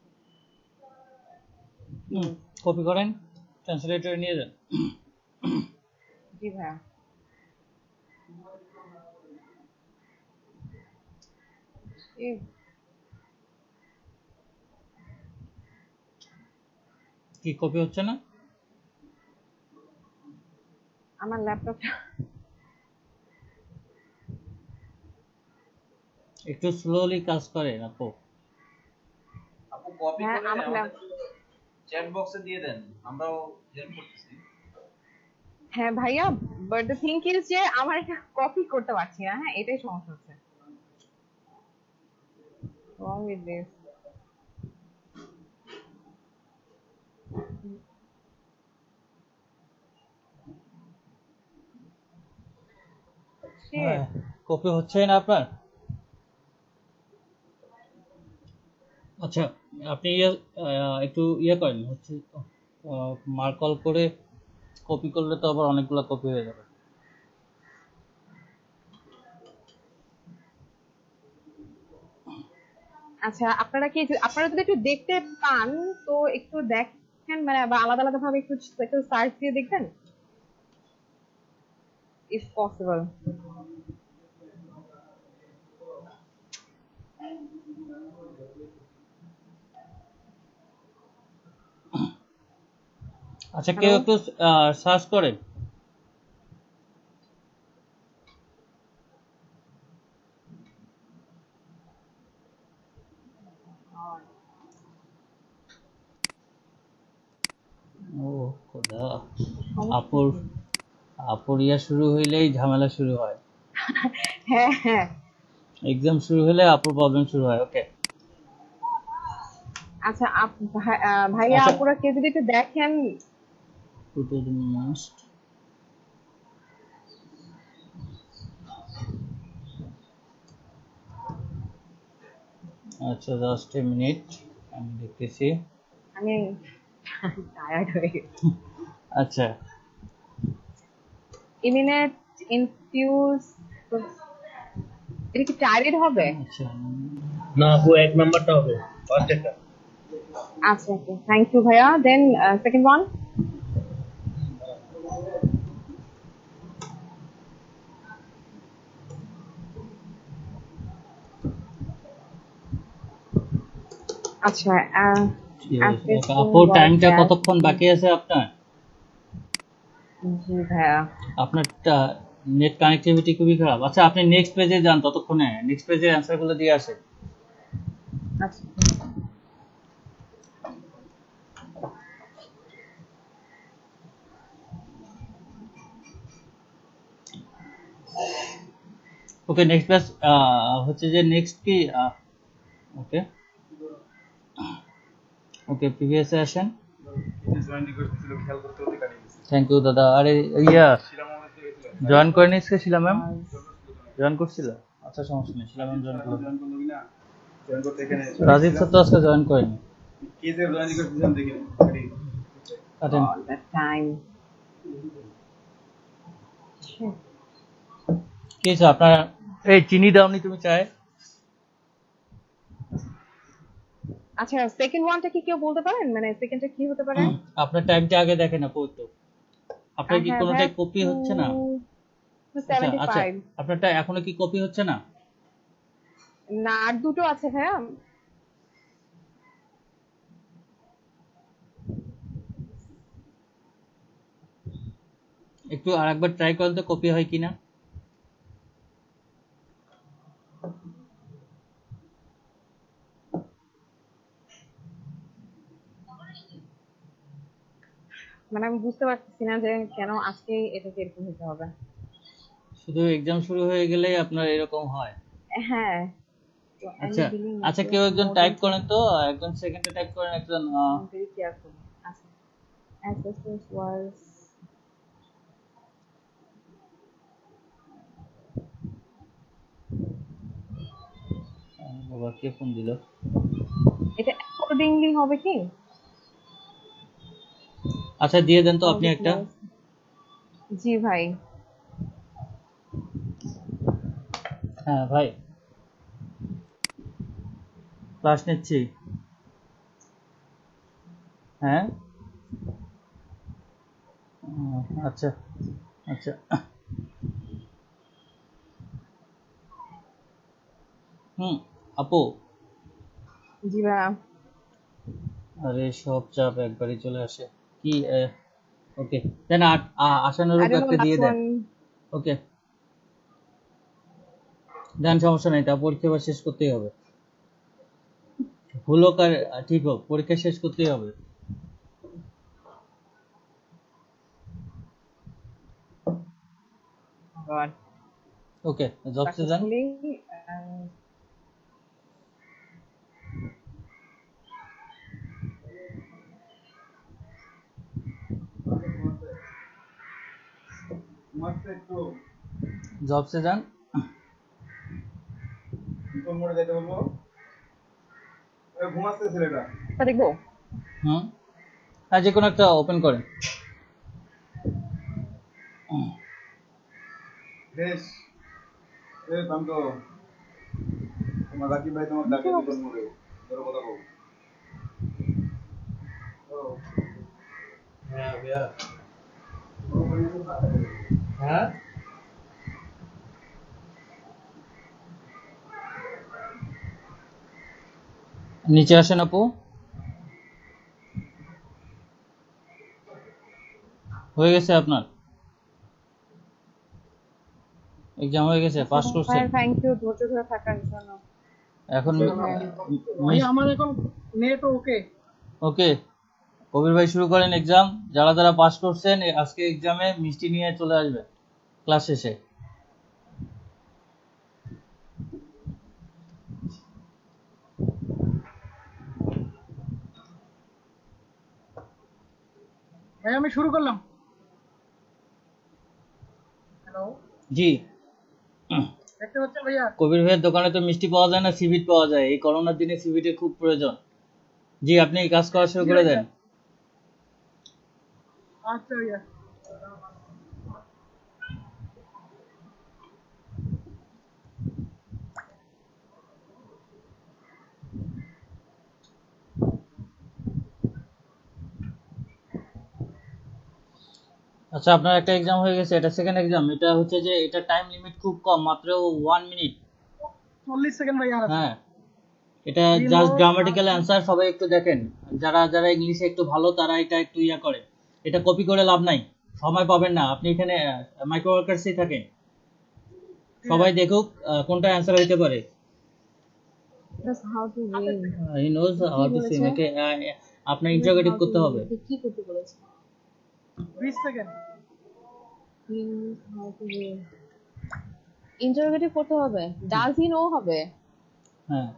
S1: Copy করেন, ট্রান্সলেটরে নিয়ে যান।
S3: জি ভাইয়া।
S1: কি কপি হচ্ছে না?
S3: আমার ল্যাপটপটা
S1: একটু স্লোলি কাজ করেন আপু।
S8: আপু কপি
S3: হ্যাঁ
S8: করে
S3: আমার
S8: আমাদের চ্যাট বক্সে দিয়ে দেন, আমরাও হেল্প করতেছি।
S3: হ্যাঁ ভাইয়া, বাট দ্য থিং ইজ যে আমার এটা কপি করতে পারছি না। হ্যাঁ এটাই সমস্যা হচ্ছে। Wrong with this.
S1: হ্যাঁ,
S3: Shit.
S1: কপি হচ্ছে না আপনার? আচ্ছা, আপনি একটু করেন, হচ্ছে মার্কল করে কপি করলে তো আবার অনেকগুলো কপি হয়ে যাবে।
S3: আচ্ছা আপনারা যদি একটু দেখতে পান তো একটু দেখেন, মানে বা আলাদা আলাদা ভাবে একটু একটু সার্চ দিয়ে দেখবেন if possible.
S1: আচ্ছা, কেউ
S3: হ্যালো।
S1: একটু সার্চ করেন। ও খোদা, আপুর আপুর ইয়া শুরু হইলেই ঝামেলা শুরু হয়।
S3: হ্যাঁ হ্যাঁ।
S1: এক্সাম শুরু হলে আপুর প্রবলেম শুরু হয়। ওকে,
S3: আচ্ছা ভাইয়া
S1: আচ্ছা।
S3: আপুরা কে যদি একটু দেখেন।
S1: টু টু দ্য মোস্ট, আচ্ছা জাস্ট এ মিনিট, আমি দেখতেছি।
S3: আমি টায়ার্ড হয়ে গেছি।
S1: আচ্ছা
S3: ইমিনেট ইনফিউজ, এটা কি টায়ার্ড হবে?
S1: আচ্ছা
S5: না আপু, এক নাম্বারটা হবে, ফার্স্ট একটা।
S3: আচ্ছা ওকে, থ্যাংক ইউ ভাইয়া। Then second one. আচ্ছা
S1: ঠিক আছে। আপু টাইমটা কতক্ষণ বাকি আছে আপনার?
S3: জি ভাইয়া।
S1: আপনার নেট কানেক্টিভিটি খুবই খারাপ। আচ্ছা আপনি নেক্সট পেজে যান, ততক্ষণে নেক্সট পেজের অ্যান্সারগুলো দিয়ে আসে।
S3: আচ্ছা
S1: ওকে নেক্সট পেজ হচ্ছে যে নেক্সট কি, ওকে ওকে প্রিভিয়াসে আসেন।
S8: জয়েন রিকোয়েস্ট ছিল, খেয়াল করতে করতে কাটিয়ে গেছে।
S1: থ্যাংক ইউ দাদা। আরে জয়েন করে নিচ্ছে শিলা ম্যাম, জয়েন করছিল। আচ্ছা সমস্যা নেই, শিলা ম্যাম জয়েন করলো।
S8: জয়েন করলো কিনা, জয়েন করতে এখানে
S1: রাজীব স্যার তো আজকে জয়েন করেনি।
S8: কে যে জয়েন রিকোয়েস্ট দিয়েছেন দেখিনি, কাটিয়ে গেছে।
S1: কাটেন।
S3: all the time.
S1: কি হয়েছে আপনার? এই চিনি দাওনি তুমি চায়?
S3: আচ্ছা সেকেন্ড ওয়ানটা কি কেউ বলতে পারেন, মানে সেকেন্ডটা কি হতে পারে?
S1: আপনার টাইমটা আগে দেখেন আপু একটু। আপনার কি কোনোটাই কপি হচ্ছে না? আচ্ছা
S3: 75
S1: আপনারটা এখনো কি কপি হচ্ছে না?
S3: না, আর দুটো আছে ভাইয়া।
S1: একটু আরেকবার ট্রাই করেন তো কপি হয় কিনা।
S3: মানে আমি বুঝতে পারতেছি না যে কেন আজকে এটাকে এরকম হতে হবে।
S1: শুধু এক্সাম শুরু হয়ে গেলেই আপনার এরকম হয়?
S3: হ্যাঁ
S1: আচ্ছা আচ্ছা কেউ একজন টাইপ করেন তো, একজন সেকেন্ডে টাইপ করেন, একজন
S3: very careful. আচ্ছা ancestors was
S1: বাবা কে ফোন দিল?
S3: এটা অ্যাকর্ডিংলি হবে কি?
S1: আচ্ছা দিয়ে দেন তো আপনি একটা।
S3: জি ভাই।
S1: হ্যাঁ ভাই ক্লাস নিচ্ছি। হ্যাঁ আচ্ছা আচ্ছা আপু।
S3: জি ভাই।
S1: আরে সব চাপ একবারই চলে আসে কি। ওকে দেন আশানুরূপ একটা দিয়ে দেন। ওকে দেন, সমস্যা নাই, তা পরীক্ষা বা শেষ করতেই হবে। ভুল হোক আর ঠিক হোক, পরীক্ষা শেষ করতেই হবে।
S3: God.
S1: ওকে জবসে যান। জবসে যান।
S8: কোন মোড়ে যেতে বলবো? ঘুমাচ্ছে ছেলেটা।
S3: দেখবো।
S1: হ্যাঁ যে কোনো একটা ওপেন করেন।
S8: বেশ আমি তো তোমার রাকিব ভাই তোমার ডাকে কোন মোড়ে, ধরো কথা বল। হ্যাঁ ভাইয়া। হ্যাঁ
S1: নিচে আসেন আপু। হয়ে গেছে আপনার এক্সাম, হয়ে গেছে, পাস করছেন।
S3: থ্যাংক ইউ ধৈর্য ধরে থাকার জন্য।
S1: এখন
S4: ভাই আমার এখন নেট ওকে।
S1: ওকে কবির ভাই শুরু করেন এক্সাম। যারা যারা পাস করছেন আজকে এক্সামে মিষ্টি নিয়ে চলে আসবে ক্লাস শেষে।
S4: ভাই আমি শুরু করলাম। হ্যালো,
S1: জি।
S4: দেখতে পাচ্ছেন ভাইয়া?
S1: কবির ভাইয়ের দোকানে তো মিষ্টি পাওয়া যায় না, সিবিট পাওয়া যায়। এই করোনার দিনে সিবিটের খুব প্রয়োজন। জি, আপনি এই কাজ করা শুরু
S4: জি
S1: করে
S4: ভাইয়া।
S1: দেন।
S4: আচ্ছা ভাইয়া।
S1: আচ্ছা, আপনার একটা এক্সাম হয়ে গেছে, এটা সেকেন্ড এক্সাম। এটা হচ্ছে যে এটা টাইম লিমিট খুব কম, মাত্র 1 মিনিট।
S4: 40 সেকেন্ড ভাইয়া আর আছে।
S1: হ্যাঁ, এটা
S4: Below
S1: জাস্ট গ্রামাটিক্যাল
S4: আছে।
S1: অ্যান্সার। সবাই একটু দেখেন, যারা যারা ইংলিশে একটু ভালো তারা এটা একটু ইয়া করে। এটা কপি করে লাভ নাই, সময় পাবেন না। আপনি এখানে মাইক্রো ওয়ার্কার্সই থাকেন, সবাই দেখুক কোনটা অ্যান্সার হইতে পারে।
S3: That's how to win.
S1: He knows how to
S3: বলেছে?
S1: সিম। একে আপনার ইন্টারোগেটিভ
S3: How to
S1: করতে
S3: win.
S1: হবে।
S3: কি করতে বলেছে?
S4: 20 second.
S3: How to win. Interrogative করতে হবে। Does he know হবে?
S1: হ্যাঁ,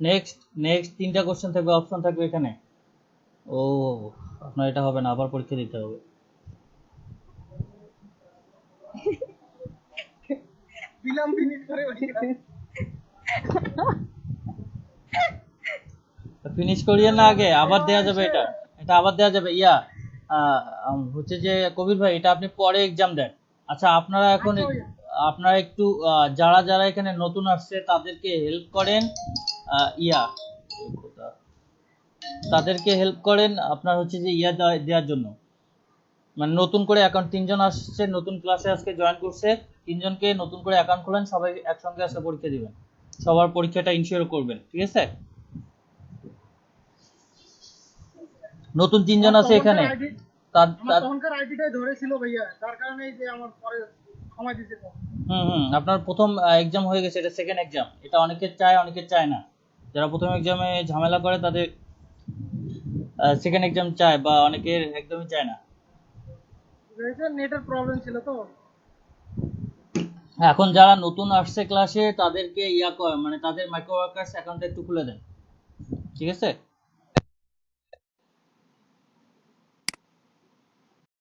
S1: নেক্সট নেক্সট 3টা কোশ্চেন থাকবে, অপশন থাকবে এখানে। ও, আপনার এটা হবে না, আবার পরীক্ষা দিতে হবে।
S4: দিলাম ফিনিশ করে ভাইয়া।
S1: ফিনিশ করিয়ে না, আগে আবার দেয়া যাবে। এটা এটা আবার দেয়া যাবে। ইয়া হচ্ছে যে কবির ভাই, এটা আপনি পরে এক্সাম দেন। আচ্ছা, আপনারা এখন
S4: আচ্ছা ভাইয়া।
S1: আপনারা একটু যারা যারা এখানে নতুন আসছে তাদেরকে হেল্প করেন। ইয়া তাদেরকে হেল্প করেন আপনার হচ্ছে যে ইয়া দেওয়ার জন্য। মানে নতুন করে অ্যাকাউন্ট, 3জন আসছে নতুন ক্লাসে আজকে জয়েন করছে, 3জনকে নতুন করে অ্যাকাউন্ট খোলেন, সবাই একসঙ্গে আসলে পরীক্ষা দিবেন। সবার পরীক্ষাটা ইনশিওর করবেন, ঠিক আছে? নতুন 3জন আছে এখানে।
S4: আমার তখনকার আইডিটাই ধরেছিল ভাইয়া, যার কারণে এই যে আমার পরে সময় দিতে তো।
S1: আপনার প্রথম এক্সাম হয়ে গেছে, এটা সেকেন্ড এক্সাম। এটা অনেকের চায়, অনেকের চায় না। যারা প্রথম এক্সামে ঝামেলা করে তাদের সেকেন্ড এক্সাম চায়, বা অনেকের একদমই চায় না।
S4: নেটের প্রবলেম ছিল তো।
S1: এখন যারা নতুন আসছে ক্লাসে তাদেরকে ইয়া করে, মানে তাদের মাইক্রো ওয়ার্কার্স অ্যাকাউন্টটা একটু খুলে দেন, ঠিক আছে?